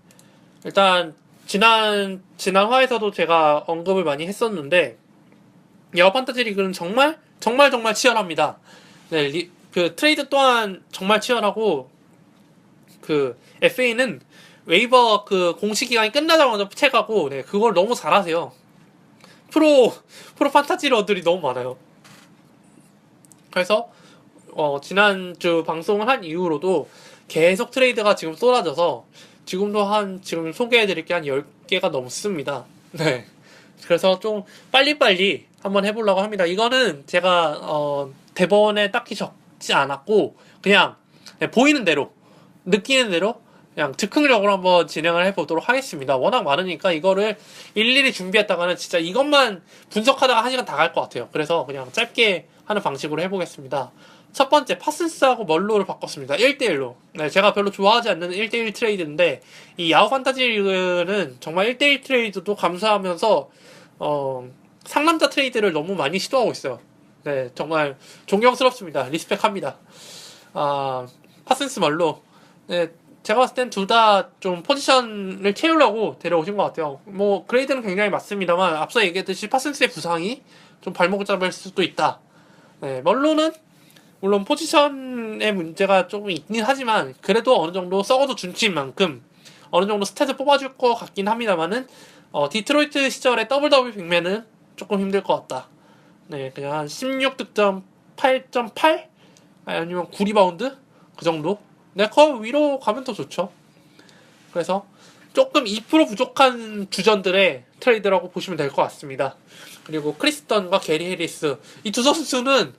A: 일단 지난 화에서도 제가 언급을 많이 했었는데 야후 판타지 리그는 정말 치열합니다. 네, 그 트레이드 또한 정말 치열하고 그 FA는 웨이버 그 공식 기간이 끝나자마자 채가고 네, 그걸 너무 잘하세요. 프로 판타지러들이 너무 많아요. 그래서 지난주 방송을 한 이후로도 계속 트레이드가 지금 쏟아져서 지금도 지금 소개해드릴 게 한 10개가 넘습니다. 네. 그래서 좀 빨리빨리 한번 해보려고 합니다. 이거는 제가 대본에 딱히 적지 않았고 그냥 보이는 대로 느끼는 대로 그냥 즉흥적으로 한번 진행을 해보도록 하겠습니다. 워낙 많으니까 이거를 일일이 준비했다가는 진짜 이것만 분석하다가 1시간 다 갈 것 같아요. 그래서 그냥 짧게 하는 방식으로 해보겠습니다. 첫 번째, 파슨스하고 멀로를 바꿨습니다. 1대1로. 네, 제가 별로 좋아하지 않는 1대1 트레이드인데, 이 야후 판타지 리그는 정말 1대1 트레이드도 감수하면서, 상남자 트레이드를 너무 많이 시도하고 있어요. 네, 정말 존경스럽습니다. 리스펙합니다. 파슨스 멀로. 네, 제가 봤을 땐 둘 다 좀 포지션을 채우려고 데려오신 것 같아요. 뭐, 그레이드는 굉장히 맞습니다만, 앞서 얘기했듯이 파슨스의 부상이 좀 발목을 잡을 수도 있다. 네, 멀로는 물론 포지션의 문제가 조금 있긴 하지만 그래도 어느 정도 썩어도 준치인 만큼 어느 정도 스탯을 뽑아줄 것 같긴 합니다만은 디트로이트 시절의 더블 더블 빅맨은 조금 힘들 것 같다. 네, 그냥 한 16득점 8.8 아니면 9리바운드 그 정도. 네, 그 위로 가면 더 좋죠. 그래서 조금 2% 부족한 주전들의 트레이드라고 보시면 될 것 같습니다. 그리고 크리스턴과 게리 해리스 이 두 선수는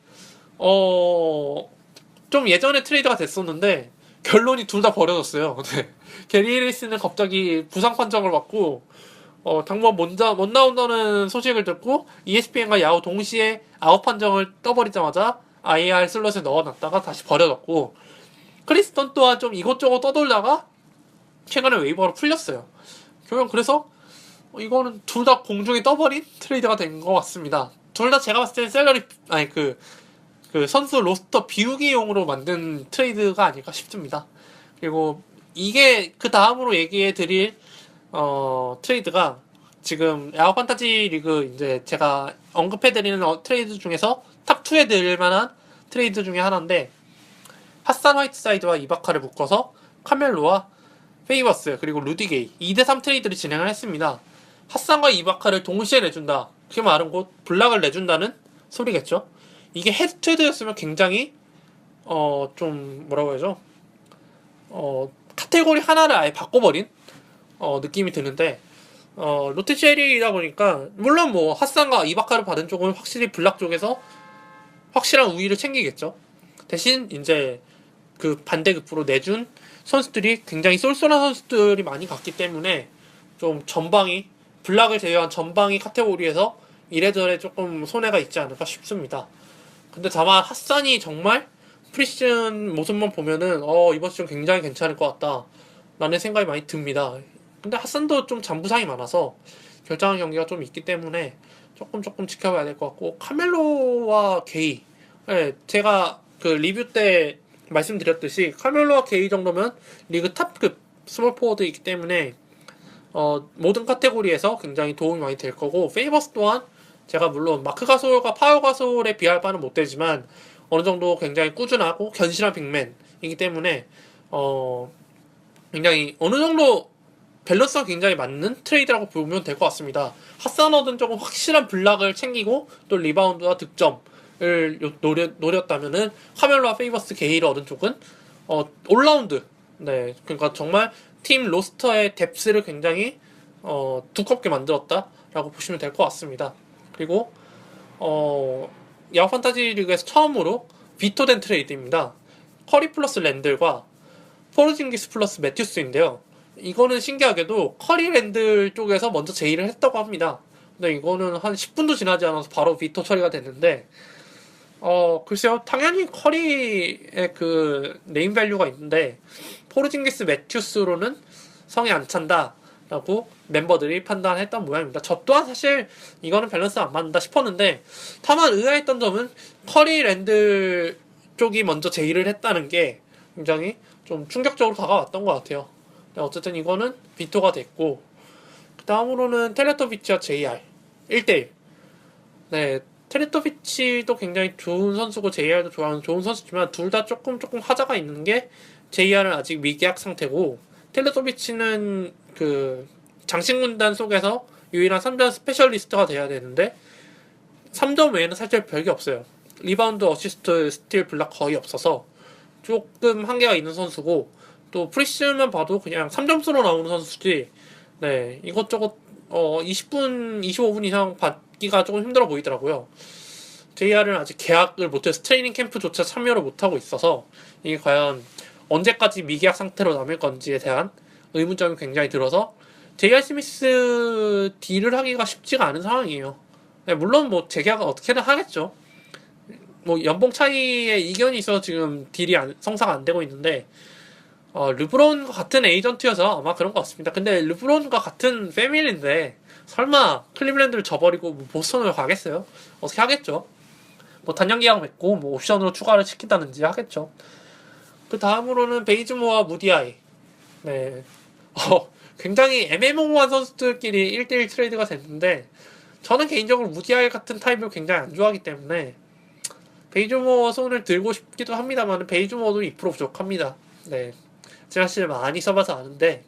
A: 좀 예전에 트레이드가 됐었는데, 결론이 둘 다 버려졌어요. 네. 게리 해리스는 갑자기 부상 판정을 받고, 당분 못 나온다는 소식을 듣고, ESPN과 야후 동시에 아웃 판정을 떠버리자마자 IR 슬롯에 넣어놨다가 다시 버려졌고, 크리스턴 또한 좀 이것저것 떠돌다가, 최근에 웨이버로 풀렸어요. 결국 그래서, 이거는 둘 다 공중에 떠버린 트레이드가 된 것 같습니다. 둘 다 제가 봤을 때는 그 선수 로스터 비우기용으로 만든 트레이드가 아닐까 싶습니다. 그리고 이게 그 다음으로 얘기해 드릴 트레이드가 지금 야후 판타지 리그 이제 제가 언급해 드리는 트레이드 중에서 탑 2에 들 만한 트레이드 중에 하나인데, 핫산 화이트사이드와 이바카를 묶어서 카멜로와 페이버스 그리고 루디게이 2대3 트레이드를 진행을 했습니다. 핫산과 이바카를 동시에 내준다. 그 말은 곧 블락을 내준다는 소리겠죠. 이게 헤드투헤드였으면 굉장히 좀 뭐라고 해야죠? 카테고리 하나를 아예 바꿔버린 느낌이 드는데, 롯데쉐리이다 보니까 물론 뭐 핫산과 이바카를 받은 쪽은 확실히 블락 쪽에서 확실한 우위를 챙기겠죠. 대신 이제 그 반대급부로 내준 선수들이 굉장히 쏠쏠한 선수들이 많이 갔기 때문에 좀 전방이 블락을 제외한 전방위 카테고리에서 이래저래 조금 손해가 있지 않을까 싶습니다. 근데 다만 핫산이 정말 프리시즌 모습만 보면은 이번 시즌 굉장히 괜찮을 것 같다 라는 생각이 많이 듭니다. 근데 핫산도 좀 잔부상이 많아서 결정한 경기가 좀 있기 때문에 조금 지켜봐야 될 것 같고, 카멜로와 게이, 네, 제가 그 리뷰 때 말씀드렸듯이 카멜로와 게이 정도면 리그 탑급 스몰 포워드이기 때문에 모든 카테고리에서 굉장히 도움이 많이 될 거고, 페이버스 또한 제가 물론 마크 가솔과 파워 가솔에 비할 바는 못 되지만 어느 정도 굉장히 꾸준하고 견실한 빅맨이기 때문에 굉장히 어느 정도 밸런스가 굉장히 맞는 트레이드라고 보면 될 것 같습니다. 핫산어든 조금 확실한 블락을 챙기고 또 리바운드와 득점을 노렸다면은 카멜로와 페이버스 게이를 얻은 쪽은 올라운드, 네, 그러니까 정말 팀 로스터의 뎁스를 굉장히 두껍게 만들었다라고 보시면 될 것 같습니다. 그리고 야후 판타지 리그에서 처음으로 비토된 트레이드입니다. 커리 플러스 랜들과 포르징기스 플러스 매튜스인데요. 이거는 신기하게도 커리 랜들 쪽에서 먼저 제의를 했다고 합니다. 근데 이거는 한 10분도 지나지 않아서 바로 비토 처리가 됐는데, 글쎄요, 당연히 커리의 그 네임 밸류가 있는데 포르징기스 매튜스로는 성에 안 찬다 라고 멤버들이 판단했던 모양입니다. 저 또한 사실 이거는 밸런스 안 맞는다 싶었는데, 다만 의아했던 점은 커리 랜들 쪽이 먼저 제의를 했다는 게 굉장히 좀 충격적으로 다가왔던 것 같아요. 어쨌든 이거는 비토가 됐고, 그 다음으로는 텔레토비치와 JR 1대1. 네, 텔레토비치도 굉장히 좋은 선수고 JR도 좋아하는 좋은 선수지만 둘 다 조금 하자가 있는 게, JR은 아직 미계약 상태고 텔레토비치는 그 장신군단 속에서 유일한 3점 스페셜리스트가 돼야 되는데 3점 외에는 사실 별게 없어요. 리바운드, 어시스트, 스틸, 블락 거의 없어서 조금 한계가 있는 선수고, 또 프리시즌만 봐도 그냥 3점수로 나오는 선수지, 네, 이것저것 20분, 25분 이상 받기가 조금 힘들어 보이더라고요. JR은 아직 계약을 못해서 트레이닝 캠프조차 참여를 못하고 있어서 이게 과연 언제까지 미계약 상태로 남을 건지에 대한 의문점이 굉장히 들어서 JR 스미스 딜을 하기가 쉽지가 않은 상황이에요. 네, 물론 뭐 재계약은 어떻게든 하겠죠. 뭐 연봉 차이에 이견이 있어서 지금 딜이 성사가 안 되고 있는데 르브론과 같은 에이전트여서 아마 그런 것 같습니다. 근데 르브론과 같은 패밀리인데 설마 클리블랜드를 져버리고 뭐 보스턴을 가겠어요? 어떻게 하겠죠? 뭐 단년 계약 맺고 뭐 옵션으로 추가를 시킨다든지 하겠죠. 그 다음으로는 베이즈모어와 무디아이. 네. 굉장히 애매모호한 선수들끼리 1대1 트레이드가 됐는데 저는 개인적으로 무디아이 같은 타입을 굉장히 안 좋아하기 때문에 베이즈모어 손을 들고 싶기도 합니다만 베이즈모어도 2% 부족합니다. 네. 제가 사실 많이 써봐서 아는데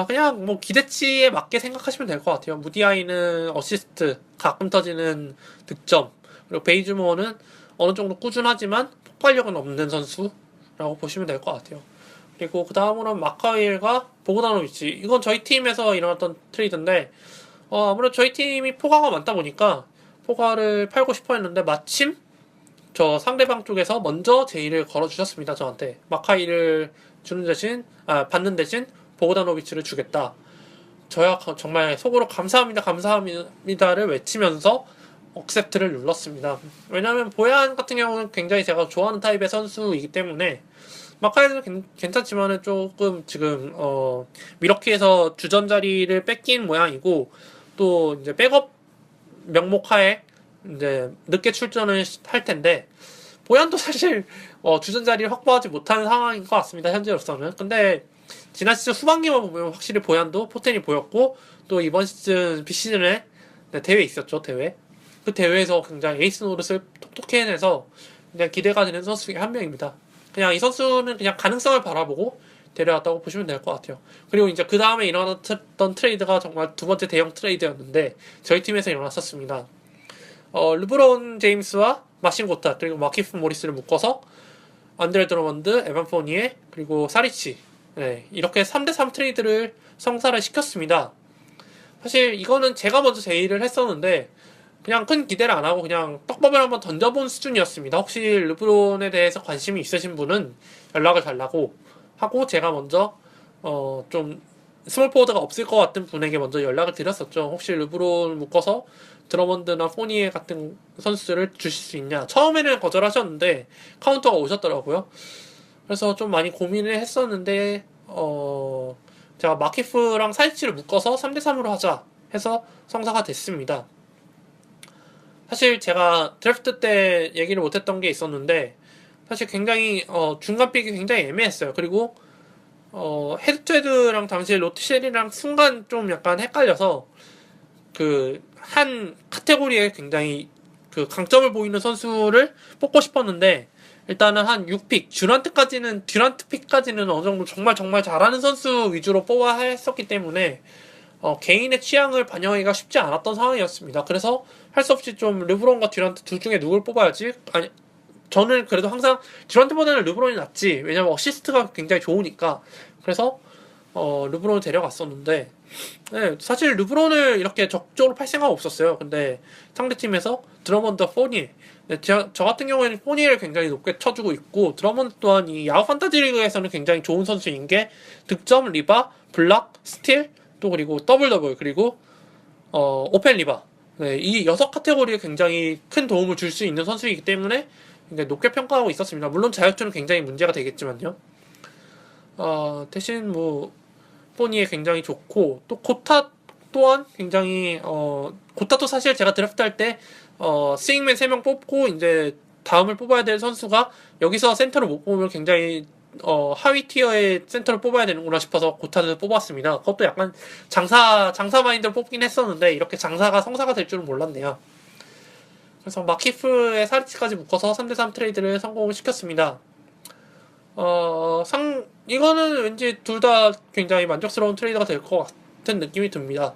A: 그냥 뭐 기대치에 맞게 생각하시면 될 것 같아요. 무디아이는 어시스트, 가끔 터지는 득점, 그리고 베이즈모어는 어느 정도 꾸준하지만 폭발력은 없는 선수라고 보시면 될 것 같아요. 그리고 그 다음으로는 마카일과 보그다노비치. 이건 저희 팀에서 일어났던 트레이드인데 아무래도 저희 팀이 포가가 많다 보니까 포가를 팔고 싶어 했는데 마침 저 상대방 쪽에서 먼저 제의를 걸어주셨습니다. 저한테 마카이를 주는 대신 받는 대신 보그다노비치를 주겠다. 저야 정말 속으로 감사합니다, 감사합니다를 외치면서 억셉트를 눌렀습니다. 왜냐하면 보얀 같은 경우는 굉장히 제가 좋아하는 타입의 선수이기 때문에 마카이는 괜찮지만은 조금 지금 미러키에서 주전 자리를 뺏긴 모양이고 또 이제 백업 명목하에 이제 늦게 출전을 할 텐데 보얀도 사실 주전 자리를 확보하지 못하는 상황인 것 같습니다. 현재로서는. 근데 지난 시즌 후반기만 보면 확실히 보얀도 포텐이 보였고 또 이번 시즌 비시즌에 대회 있었죠. 대회. 그 대회에서 굉장히 에이스 노릇을 톡톡히 해내서 그냥 기대가 되는 선수 중에 한 명입니다. 그냥 이 선수는 그냥 가능성을 바라보고 데려왔다고 보시면 될 것 같아요. 그리고 이제 그 다음에 일어났던 트레이드가 정말 두 번째 대형 트레이드였는데 저희 팀에서 일어났었습니다. 르브론 제임스와 마신 고타 그리고 마키프 모리스를 묶어서 안드레 드러먼드, 에반 포니에 그리고 사리치 이렇게 3대3 트레이드를 성사를 시켰습니다. 사실 이거는 제가 먼저 제의를 했었는데 그냥 큰 기대를 안 하고 그냥 떡밥을 한번 던져본 수준이었습니다. 혹시 르브론에 대해서 관심이 있으신 분은 연락을 달라고 하고 제가 먼저 좀 스몰 포워드가 없을 것 같은 분에게 먼저 연락을 드렸었죠. 혹시 르브론 묶어서 드러먼드나 포니에 같은 선수들을 주실 수 있냐. 처음에는 거절하셨는데 카운터가 오셨더라고요. 그래서 좀 많이 고민을 했었는데 제가 마키프랑 사이치를 묶어서 3대3으로 하자 해서 성사가 됐습니다. 사실 제가 드래프트 때 얘기를 못했던 게 있었는데 사실 굉장히 중간 픽이 굉장히 애매했어요. 그리고 헤드투헤드랑 당시에 로트쉘이랑 순간 좀 약간 헷갈려서 그 한 카테고리에 굉장히 그 강점을 보이는 선수를 뽑고 싶었는데 일단은 한 6픽 듀란트 픽까지는 어느 정도 정말 정말 잘하는 선수 위주로 뽑아야 했었기 때문에 개인의 취향을 반영하기가 쉽지 않았던 상황이었습니다. 그래서 할 수 없이 좀 르브론과 듀란트 둘 중에 누굴 뽑아야지? 아니, 저는 그래도 항상 듀란트보다는 르브론이 낫지. 왜냐면 어시스트가 굉장히 좋으니까. 그래서 르브론을 데려갔었는데 사실 르브론을 이렇게 적극적으로 팔 생각은 없었어요. 근데 상대팀에서 드러먼드, 포니에 저 같은 경우에는 포니에를 굉장히 높게 쳐주고 있고 드러먼드 또한 이 야후 판타지 리그에서는 굉장히 좋은 선수인 게 득점, 리바, 블락, 스틸 또 그리고 더블 그리고 오펜 리바 이 6카테고리에 굉장히 큰 도움을 줄 수 있는 선수이기 때문에 높게 평가하고 있었습니다. 물론 자유투는 굉장히 문제가 되겠지만요. 대신 뭐 포니에 굉장히 좋고 또 고타 또한 굉장히 고타도 사실 제가 드래프트 할 때 스윙맨 3명 뽑고 이제 다음을 뽑아야 될 선수가 여기서 센터를 못 뽑으면 굉장히 하위 티어의 센터를 뽑아야 되는구나 싶어서 고타를 뽑았습니다. 그것도 약간 장사 마인드로 뽑긴 했었는데 이렇게 장사가 성사가 될 줄은 몰랐네요. 그래서 마키프의 사리치까지 묶어서 3대3 트레이드를 성공을 시켰습니다. 이거는 왠지 둘 다 굉장히 만족스러운 트레이더가 될 것 같은 느낌이 듭니다.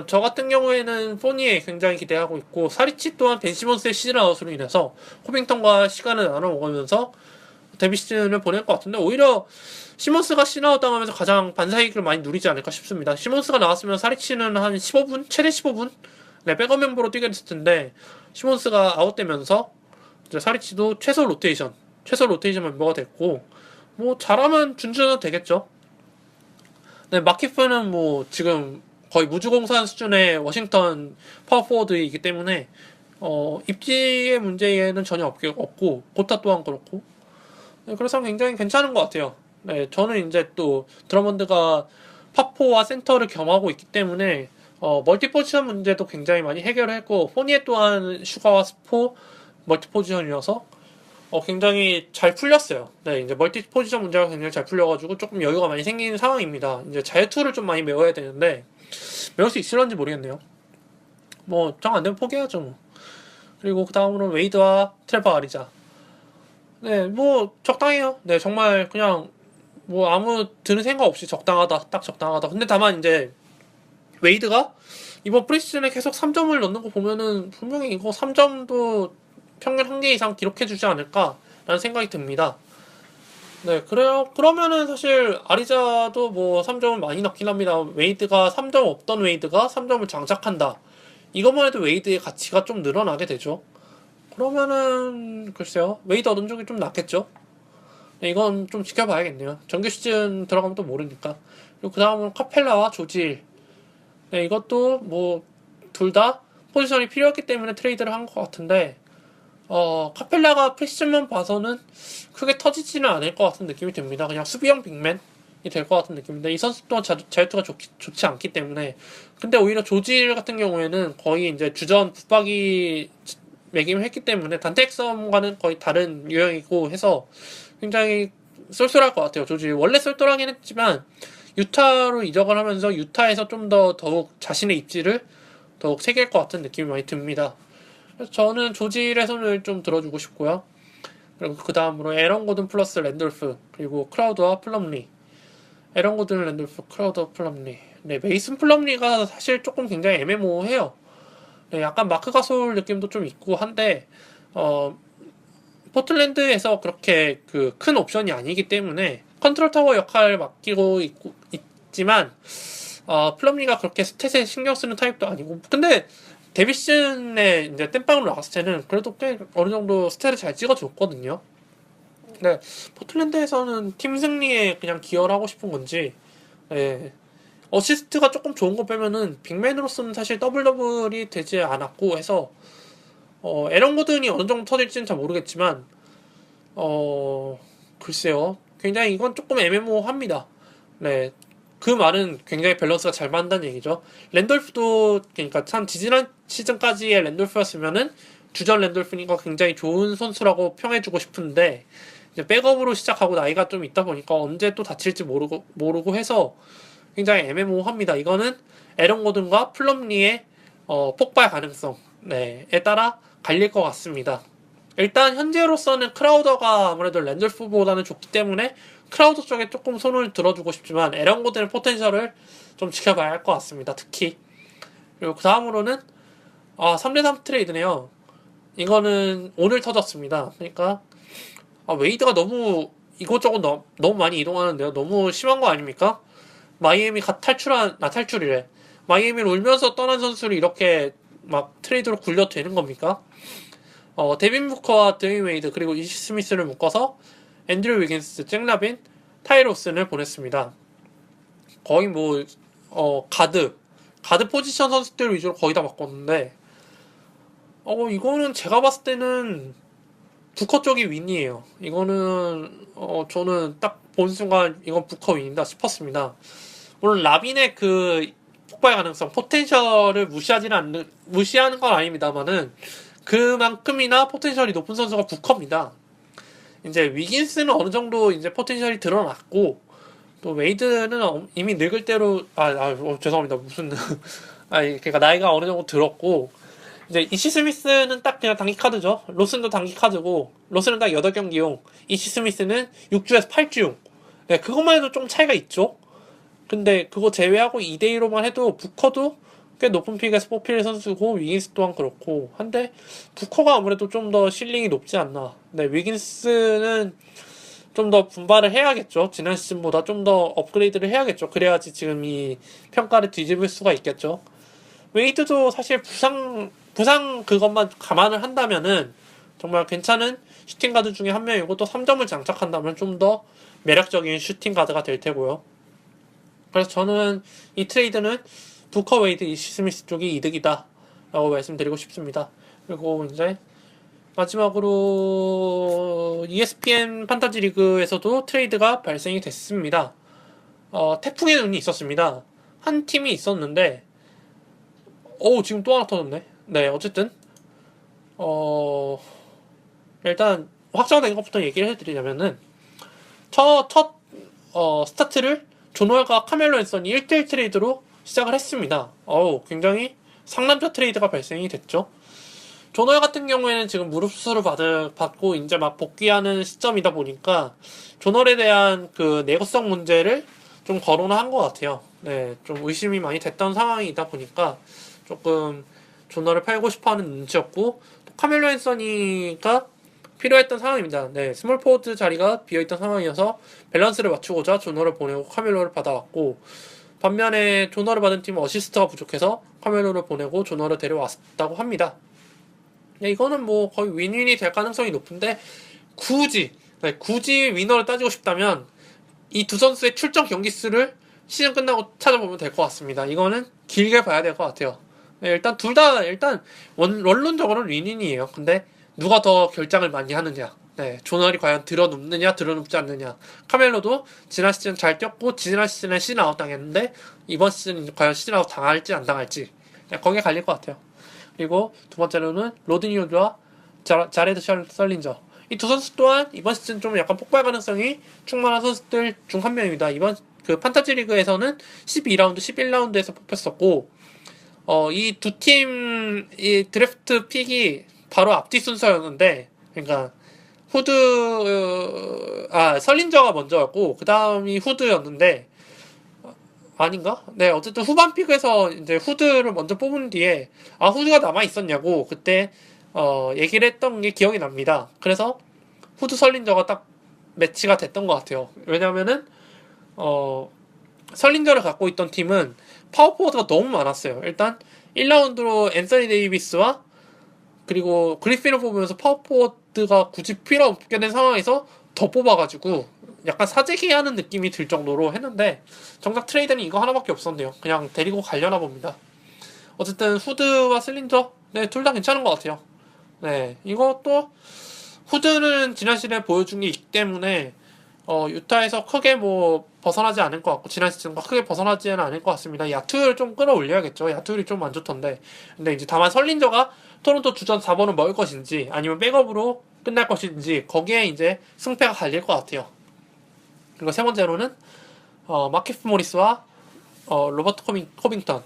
A: 저 같은 경우에는 포니에 굉장히 기대하고 있고 사리치 또한 벤 시몬스의 시즌 아웃으로 인해서 코빙턴과 시간을 나눠 먹으면서 데뷔 시즌을 보낼 것 같은데 오히려 시몬스가 시나웃 당하면서 가장 반사이익을 많이 누리지 않을까 싶습니다. 시몬스가 나왔으면 사리치는 한 15분? 최대 15분? 백업 멤버로 뛰게 됐을 텐데 시몬스가 아웃되면서 이제 사리치도 최소 로테이션 멤버가 됐고 뭐 잘하면 준준은 되겠죠. 네, 마키프는 뭐 지금 거의 무주공산 수준의 워싱턴 파워포워드이기 때문에 입지의 문제는 전혀 없고, 고타 또한 그렇고. 네, 그래서 굉장히 괜찮은 것 같아요. 네, 저는 이제 또 드러먼드가 파포와 센터를 겸하고 있기 때문에 멀티 포지션 문제도 굉장히 많이 해결했고, 포니에 또한 슈가와 스포 멀티 포지션이어서 굉장히 잘 풀렸어요. 네, 이제 멀티 포지션 문제가 굉장히 잘 풀려가지고 조금 여유가 많이 생기는 상황입니다. 이제 자유투를 좀 많이 메워야 되는데 메울 수 있을런지 모르겠네요. 뭐 정 안 되면 포기하죠. 뭐. 그리고 그 다음으로 웨이드와 트레버 아리자. 네, 뭐 적당해요. 네, 정말 그냥 뭐 아무 드는 생각 없이 적당하다, 딱 적당하다. 근데 다만 이제 웨이드가 이번 프리시즌에 계속 3점을 넣는 거 보면은 분명히 이거 3점도 평균 1개 이상 기록해주지 않을까라는 생각이 듭니다. 네, 그래요. 그러면은 사실 아리자도 뭐 3점을 많이 넣긴 합니다. 웨이드가 3점 없던 웨이드가 3점을 장착한다. 이것만 해도 웨이드의 가치가 좀 늘어나게 되죠. 그러면은 글쎄요. 웨이드 얻은 적이 좀 낫겠죠. 네, 이건 좀 지켜봐야겠네요. 정규 시즌 들어가면 또 모르니까. 그리고 그 다음은 카펠라와 조질. 네, 이것도 뭐 둘 다 포지션이 필요했기 때문에 트레이드를 한 것 같은데 카펠라가 프리시즌만 봐서는 크게 터지지는 않을 것 같은 느낌이 듭니다. 그냥 수비형 빅맨이 될 것 같은 느낌인데 이 선수 또한 자유투가 좋지 않기 때문에 근데 오히려 조질 같은 경우에는 거의 이제 주전 붙박이 매김을 했기 때문에 단택섬과는 거의 다른 유형이고 해서 굉장히 쏠쏠할 것 같아요. 조질 원래 쏠쏠하긴 했지만 유타로 이적을 하면서 유타에서 좀 더 더욱 자신의 입지를 더욱 새길 것 같은 느낌이 많이 듭니다. 그래서 저는 조질의 손을 좀 들어주고 싶고요. 그리고 그 다음으로 에런 고든 플러스 랜돌프 그리고 크라우드와 플럼리. 에런 고든 랜돌프 크라우드와 플럼리. 네, 메이슨 플럼리가 사실 조금 굉장히 애매모호해요. 네, 약간 마크 가솔 느낌도 좀 있고 한데 포틀랜드에서 그렇게 그 큰 옵션이 아니기 때문에 컨트롤 타워 역할을 맡기고 있지만 플럼리가 그렇게 스탯에 신경 쓰는 타입도 아니고 근데 데뷔 시즌에 이제 땜빵으로 나왔을 때는 그래도 꽤 어느 정도 스탯을 잘 찍어줬거든요. 네, 포틀랜드에서는 팀 승리에 그냥 기여를 하고 싶은 건지 네, 어시스트가 조금 좋은 거 빼면은 빅맨으로서는 사실 더블 더블이 되지 않았고 해서 에런 고든이 어느 정도 터질지는 잘 모르겠지만 글쎄요. 굉장히 이건 조금 애매모호합니다. 네. 그 말은 굉장히 밸런스가 잘 맞는다는 얘기죠. 랜돌프도, 그러니까 참 지지난 시즌까지의 랜돌프였으면은 주전 랜돌프니까 굉장히 좋은 선수라고 평해주고 싶은데, 이제 백업으로 시작하고 나이가 좀 있다 보니까 언제 또 다칠지 모르고 해서 굉장히 애매모호합니다. 이거는 에런 고든과 플럼리의 폭발 가능성, 네, 에 따라 갈릴 것 같습니다. 일단 현재로서는 크라우더가 아무래도 랜돌프보다는 좋기 때문에 크라우더 쪽에 조금 손을 들어주고 싶지만 에런 고든의 포텐셜을 좀 지켜봐야 할 것 같습니다. 특히 그리고 그 다음으로는 3대3 트레이드네요. 이거는 오늘 터졌습니다. 그러니까 웨이드가 너무 이곳저곳 너무 많이 이동하는데요. 너무 심한 거 아닙니까? 마이애미 탈출이래. 마이애미를 울면서 떠난 선수를 이렇게 막 트레이드로 굴려도 되는 겁니까? 데빈 부커와 드웨인 웨이드 그리고 이시 스미스를 묶어서 앤드류 위긴스, 잭 라빈, 타이로슨을 보냈습니다. 거의 뭐 가드 포지션 선수들 위주로 거의 다 바꿨는데 이거는 제가 봤을 때는 부커 쪽이 윈이에요. 이거는 저는 딱 본 순간 이건 부커 윈이다 싶었습니다. 물론 라빈의 그 폭발 가능성, 포텐셜을 무시하는 건 아닙니다만은 그만큼이나 포텐셜이 높은 선수가 부커입니다. 이제 위긴스는 어느 정도 이제 포텐셜이 드러났고 또 웨이드는 이미 늙을 대로 죄송합니다 무슨 그러니까 나이가 어느 정도 들었고 이제 이시 스미스는 딱 그냥 단기 카드죠. 로슨도 단기 카드고 로슨은 딱 8경기용, 이시 스미스는 6주에서 8주용. 네, 그것만 해도 좀 차이가 있죠. 근데 그거 제외하고 2대2로만 해도 부커도 꽤 높은 픽에서 뽑힐 선수고 위긴스 또한 그렇고 한데 부커가 아무래도 좀 더 실링이 높지 않나. 네, 위긴스는 좀 더 분발을 해야겠죠. 지난 시즌보다 좀 더 업그레이드를 해야겠죠. 그래야지 지금 이 평가를 뒤집을 수가 있겠죠. 웨이드도 사실 부상 그것만 감안을 한다면은 정말 괜찮은 슈팅 가드 중에 한 명이고 또 3점을 장착한다면 좀 더 매력적인 슈팅 가드가 될 테고요. 그래서 저는 이 트레이드는 부커 웨이드 이시 스미스 쪽이 이득이다 라고 말씀드리고 싶습니다. 그리고 이제 마지막으로 ESPN 판타지 리그에서도 트레이드가 발생이 됐습니다. 태풍의 눈이 있었습니다. 한 팀이 있었는데, 지금 또 하나 터졌네. 네, 어쨌든, 일단, 확정된 것부터 얘기를 해드리자면은, 첫 스타트를 존월과 카멜로 앤서니 1대1 트레이드로 시작을 했습니다. 굉장히 상남자 트레이드가 발생이 됐죠. 존월 같은 경우에는 지금 무릎 수술을 받고 이제 막 복귀하는 시점이다 보니까 존월에 대한 그 내구성 문제를 좀 거론한 것 같아요. 네, 좀 의심이 많이 됐던 상황이다 보니까 조금 존월을 팔고 싶어하는 눈치였고, 또 카멜로 앤서니가 필요했던 상황입니다. 네, 스몰 포워드 자리가 비어있던 상황이어서 밸런스를 맞추고자 존월을 보내고 카멜로를 받아왔고, 반면에 존월을 받은 팀은 어시스트가 부족해서 카멜로를 보내고 존월을 데려왔다고 합니다. 네, 이거는 뭐 거의 윈윈이 될 가능성이 높은데, 굳이 위너를 따지고 싶다면 이 두 선수의 출전 경기 수를 시즌 끝나고 찾아보면 될 것 같습니다. 이거는 길게 봐야 될 것 같아요. 네, 일단 둘 다 원론적으로는 윈윈이에요. 근데 누가 더 결장을 많이 하느냐, 네, 존월이 과연 들어눕느냐 들어눕지 않느냐. 카멜로도 지난 시즌 잘 뛰었고 지난 시즌에 시즌 아웃 당했는데 이번 시즌 과연 시즌 아웃 당할지 안 당할지, 네, 거기에 갈릴 것 같아요. 그리고 두 번째로는 로드니 호드와 자레드 설린저, 이 두 선수 또한 이번 시즌 좀 약간 폭발 가능성이 충만한 선수들 중 한 명입니다. 이번 그 판타지 리그에서는 12라운드, 11라운드에서 뽑혔었고, 이 두 팀 이 드래프트 픽이 바로 앞뒤 순서였는데, 그러니까 설린저가 먼저였고 그 다음이 후드였는데, 아닌가? 네, 어쨌든 후반 픽에서 이제 후드를 먼저 뽑은 뒤에 후드가 남아 있었냐고 그때 얘기를 했던 게 기억이 납니다. 그래서 후드 설린저가 딱 매치가 됐던 것 같아요. 왜냐면은 설린저를 갖고 있던 팀은 파워포워드가 너무 많았어요. 일단 1라운드로 앤서니 데이비스와 그리고 그리핀을 뽑으면서 파워포워드가 굳이 필요 없게 된 상황에서 더 뽑아가지고 약간 사재기하는 느낌이 들 정도로 했는데, 정작 트레이드는 이거 하나밖에 없었네요. 그냥 데리고 가려나 봅니다. 어쨌든 후드와 슬린저, 네, 둘 다 괜찮은 것 같아요. 네, 이것도 후드는 지난 시즌에 보여준 게 있기 때문에 유타에서 크게 뭐 벗어나지 않을 것 같고, 지난 시즌과 크게 벗어나지는 않을 것 같습니다. 야투율 좀 끌어올려야겠죠. 야투율이 좀 안 좋던데. 근데 이제 다만 설린저가 토론토 주전 4번을 먹을 것인지 아니면 백업으로 끝날 것인지, 거기에 이제 승패가 갈릴 것 같아요. 그리고 세 번째로는 마키프 모리스와 로버트 코빙턴.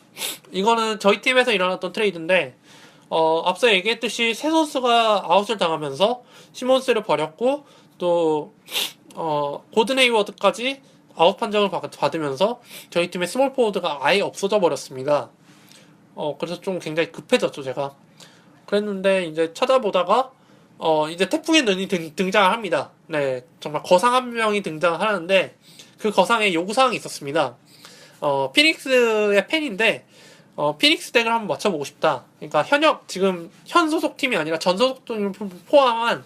A: 이거는 저희 팀에서 일어났던 트레이드인데, 앞서 얘기했듯이 세 선수가 아웃을 당하면서 시몬스를 버렸고, 또 고든 헤이워드까지 아웃 판정을 받으면서 저희 팀의 스몰 포워드가 아예 없어져 버렸습니다. 그래서 좀 굉장히 급해졌죠, 제가. 그랬는데 이제 찾아보다가 이제 태풍의 눈이 등장을 합니다. 네, 정말 거상 한 명이 등장하는데, 그 거상에 요구사항이 있었습니다. 피닉스의 팬인데, 피닉스 덱을 한번 맞춰보고 싶다. 그러니까 지금 현 소속팀이 아니라 전 소속팀을 포함한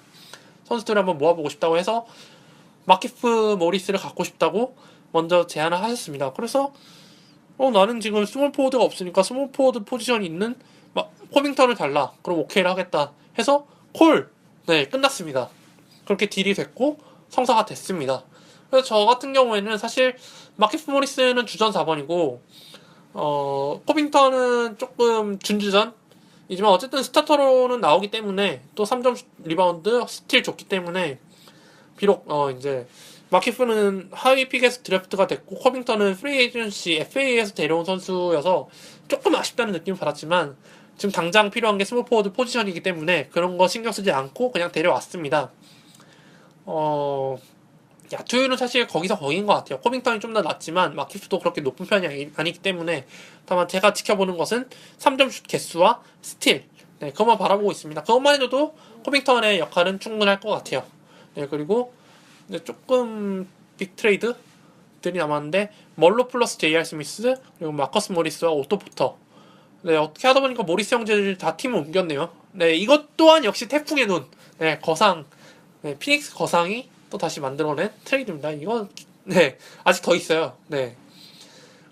A: 선수들을 한번 모아보고 싶다고 해서 마키프 모리스를 갖고 싶다고 먼저 제안을 하셨습니다. 그래서 나는 지금 스몰 포워드가 없으니까 스몰 포워드 포지션이 있는 코빙턴을 달라. 그럼 오케이를 하겠다 해서 네, 끝났습니다. 그렇게 딜이 됐고 성사가 됐습니다. 그래서 저 같은 경우에는 사실 마키프 모리스는 주전 4번이고 코빙턴은 조금 준주전이지만 어쨌든 스타터로는 나오기 때문에, 또 3점 리바운드 스틸 좋기 때문에, 비록 이제 마키프는 하위 픽에서 드래프트가 됐고 코빙턴은 프리 에이전시 FA에서 데려온 선수여서 조금 아쉽다는 느낌을 받았지만, 지금 당장 필요한 게 스몰 포워드 포지션이기 때문에 그런 거 신경 쓰지 않고 그냥 데려왔습니다. 야투율은 사실 거기서 거긴 것 같아요. 코빙턴이 좀 더 낫지만 마키프도 그렇게 높은 편이 아니기 때문에, 다만 제가 지켜보는 것은 3점 슛 개수와 스틸, 네, 그것만 바라보고 있습니다. 그것만 해줘도 코빙턴의 역할은 충분할 것 같아요. 네, 그리고 조금 빅 트레이드들이 남았는데, 멀로 플러스 JR 스미스, 그리고 마커스 모리스와 오토 포터. 네, 어떻게 하다 보니까 모리스 형제들 다 팀을 옮겼네요. 네, 이것 또한 역시 태풍의 눈. 네, 거상. 네, 피닉스 거상이 또 다시 만들어낸 트레이드입니다. 이건, 네, 아직 더 있어요. 네.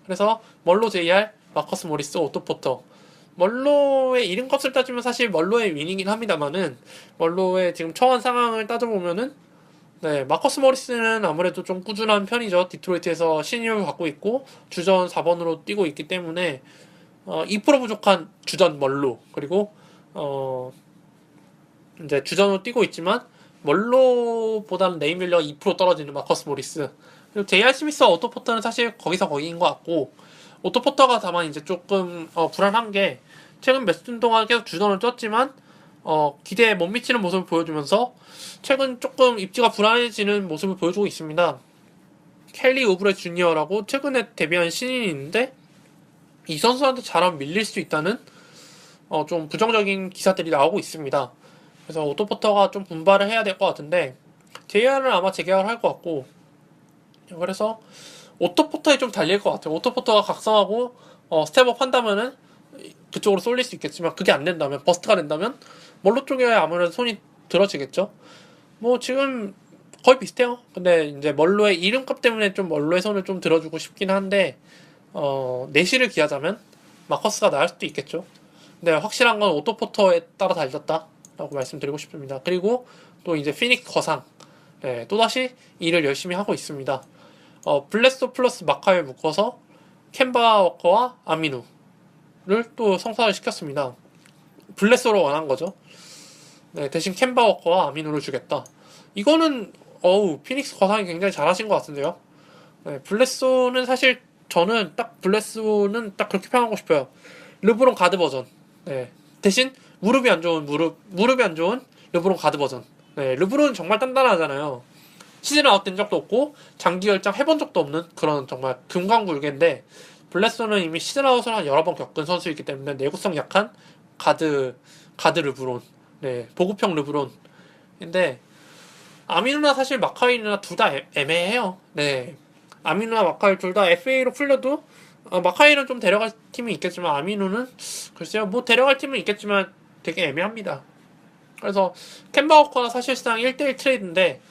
A: 그래서, 멀로 JR, 마커스 모리스, 오토 포터. 멀로의 이름값을 따지면 사실 멀로의 윈이긴 합니다만은, 멀로의 지금 처한 상황을 따져보면은, 네, 마커스 모리스는 아무래도 좀 꾸준한 편이죠. 디트로이트에서 신임을 받고 있고, 주전 4번으로 뛰고 있기 때문에, 2% 부족한 주전 멀로, 그리고, 이제 주전으로 뛰고 있지만, 멀로보다는 네임빌려가 2% 떨어지는 마커스 모리스. 그리고 제이알 스미스와 오토 포터는 사실 거기서 거기인 것 같고, 오토 포터가 다만 이제 조금, 불안한 게, 최근 몇 주 동안 계속 주전을 쪘지만, 기대에 못 미치는 모습을 보여주면서, 최근 조금 입지가 불안해지는 모습을 보여주고 있습니다. 켈리 우브레 주니어라고 최근에 데뷔한 신인이 있는데, 이 선수한테 잘하면 밀릴 수 있다는, 좀 부정적인 기사들이 나오고 있습니다. 그래서 오토포터가 좀 분발을 해야 될 것 같은데, JR은 아마 재계약을 할 것 같고, 그래서 오토포터에 좀 달릴 것 같아요. 오토포터가 각성하고 스텝업 한다면은 그쪽으로 쏠릴 수 있겠지만, 그게 안 된다면, 버스트가 된다면 멀로 쪽에 아무래도 손이 들어지겠죠. 뭐 지금 거의 비슷해요. 근데 이제 멀로의 이름값 때문에 좀 멀로의 손을 좀 들어주고 싶긴 한데, 내실을 기하자면 마커스가 나을 수도 있겠죠. 근데 확실한 건 오토포터에 따라 달렸다라고 말씀드리고 싶습니다. 그리고 또 이제 피닉스 거상, 네, 또다시 일을 열심히 하고 있습니다. 블레스토 플러스 마카에 묶어서 캔바 워커와 아미누를 또 성사를 시켰습니다. 블레스토로 원한 거죠. 네, 대신 캔바 워커와 아미누를 주겠다. 이거는 피닉스 거상이 굉장히 잘하신 것 같은데요. 네, 블레스토는 사실 저는 딱 블레스토는 딱 그렇게 표현하고 싶어요. 르브론 가드 버전. 네, 대신 무릎이 안 좋은 무릎이 안 좋은 르브론 가드 버전. 네, 르브론은 정말 단단하잖아요. 시즌 아웃된 적도 없고 장기 열장 해본 적도 없는 그런 정말 금강불개인데, 블레스토는 이미 시즌 아웃을 한 여러 번 겪은 선수이기 때문에 내구성 약한 가드 르브론, 네, 보급형 르브론인데, 아미누나 사실 마카이누나 둘 다 애매해요. 네, 아미누나 마카이 둘 다 FA로 풀려도, 마카이는 좀 데려갈 팀이 있겠지만 아미누는 글쎄요, 뭐 데려갈 팀은 있겠지만 되게 애매합니다. 그래서 캔바 워커는 사실상 1대1 트레이드인데,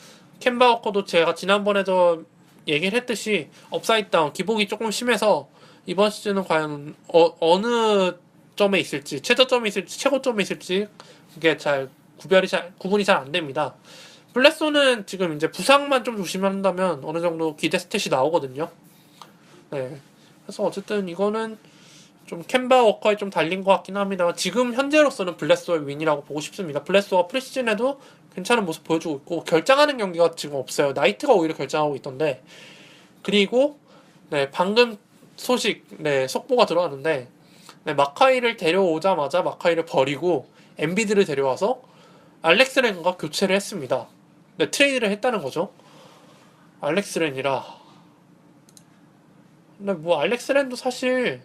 A: 캔바 워커도 제가 지난번에도 얘기를 했듯이 업사이드 다운 기복이 조금 심해서 이번 시즌은 과연 어느 점에 있을지, 최저점에 있을지 최고점에 있을지 그게 잘 구분이 잘 안 됩니다. 블레소는 지금 이제 부상만 좀 조심한다면 어느 정도 기대 스탯이 나오거든요. 네. 그래서 어쨌든 이거는 좀 캔바 워커에 좀 달린 것 같긴 합니다만, 지금 현재로서는 블레소의 윈이라고 보고 싶습니다. 블레소가 프리시즌에도 괜찮은 모습 보여주고 있고, 결정하는 경기가 지금 없어요. 나이트가 오히려 결정하고 있던데. 그리고 네, 방금 소식, 네, 속보가 들어왔는데, 네, 마카이를 데려오자마자 마카이를 버리고 엔비드를 데려와서 알렉스 렌과 교체를 했습니다. 네, 트레이드를 했다는 거죠. 알렉스 렌이라. 근데 뭐 알렉스 렌도 사실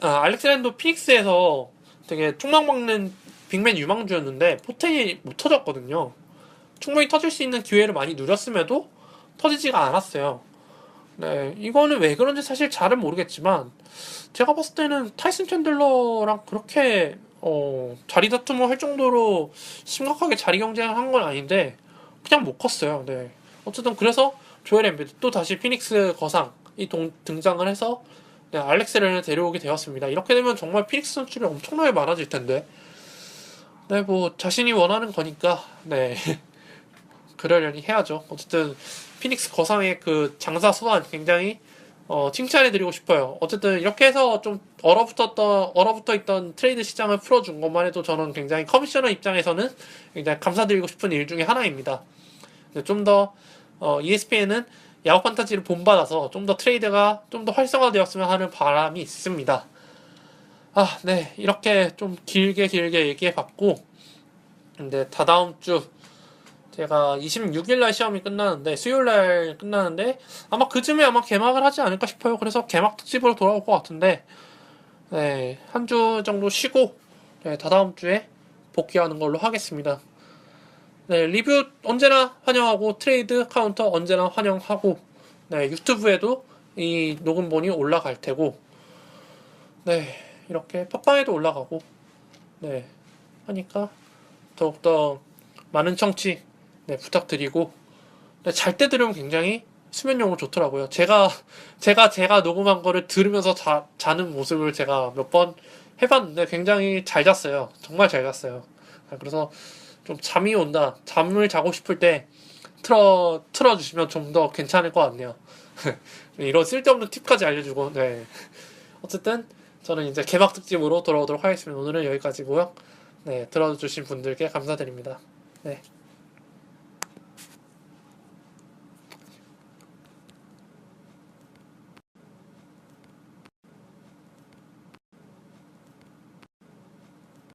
A: 알렉스 렌도 피닉스에서 되게 총망받는 빅맨 유망주였는데 포텐이 못 터졌거든요. 충분히 터질 수 있는 기회를 많이 누렸음에도 터지지가 않았어요. 네, 이거는 왜 그런지 사실 잘은 모르겠지만, 제가 봤을 때는 타이슨 챈들러랑 그렇게 자리 다툼을 할 정도로 심각하게 자리 경쟁을 한 건 아닌데 그냥 못 컸어요. 네. 어쨌든 그래서 조엘 엠비드 또 다시 피닉스 거상이 등장을 해서, 네, 알렉스 렌을 데려오게 되었습니다. 이렇게 되면 정말 피닉스 선수들이 엄청나게 많아질 텐데, 네, 뭐 자신이 원하는 거니까, 네, 그러려니 해야죠. 어쨌든 피닉스 거상의 그 장사 수완 굉장히 칭찬해드리고 싶어요. 어쨌든 이렇게 해서 좀 얼어붙어 있던 트레이드 시장을 풀어준 것만 해도 저는 굉장히 커미셔너 입장에서는 굉장히 감사드리고 싶은 일 중에 하나입니다. 좀 더 ESPN은 야구 판타지를 본받아서 좀 더 트레이드가 좀 더 활성화되었으면 하는 바람이 있습니다. 네, 이렇게 좀 길게 얘기해봤고, 근데 다다음 주 제가 26일날 시험이 끝나는데, 수요일날 끝나는데 아마 그쯤에 아마 개막을 하지 않을까 싶어요. 그래서 개막 특집으로 돌아올 것 같은데, 네, 한 주 정도 쉬고, 네, 다다음 주에 복귀하는 걸로 하겠습니다. 네, 리뷰 언제나 환영하고 트레이드 카운터 언제나 환영하고, 네, 유튜브에도 이 녹음본이 올라갈 테고, 네, 이렇게 팟빵에도 올라가고, 네, 하니까 더욱더 많은 청취, 네, 부탁드리고, 네, 잘 때 들으면 굉장히 수면용으로 좋더라고요. 제가 녹음한 거를 들으면서 자는 모습을 제가 몇 번 해봤는데 굉장히 잘 잤어요. 정말 잘 잤어요. 그래서 좀 잠이 온다, 잠을 자고 싶을 때 틀어주시면 좀 더 괜찮을 것 같네요. 이런 쓸데없는 팁까지 알려주고, 네. 어쨌든, 저는 이제 개막 특집으로 돌아오도록 하겠습니다. 오늘은 여기까지고요. 네, 들어주신 분들께 감사드립니다. 네.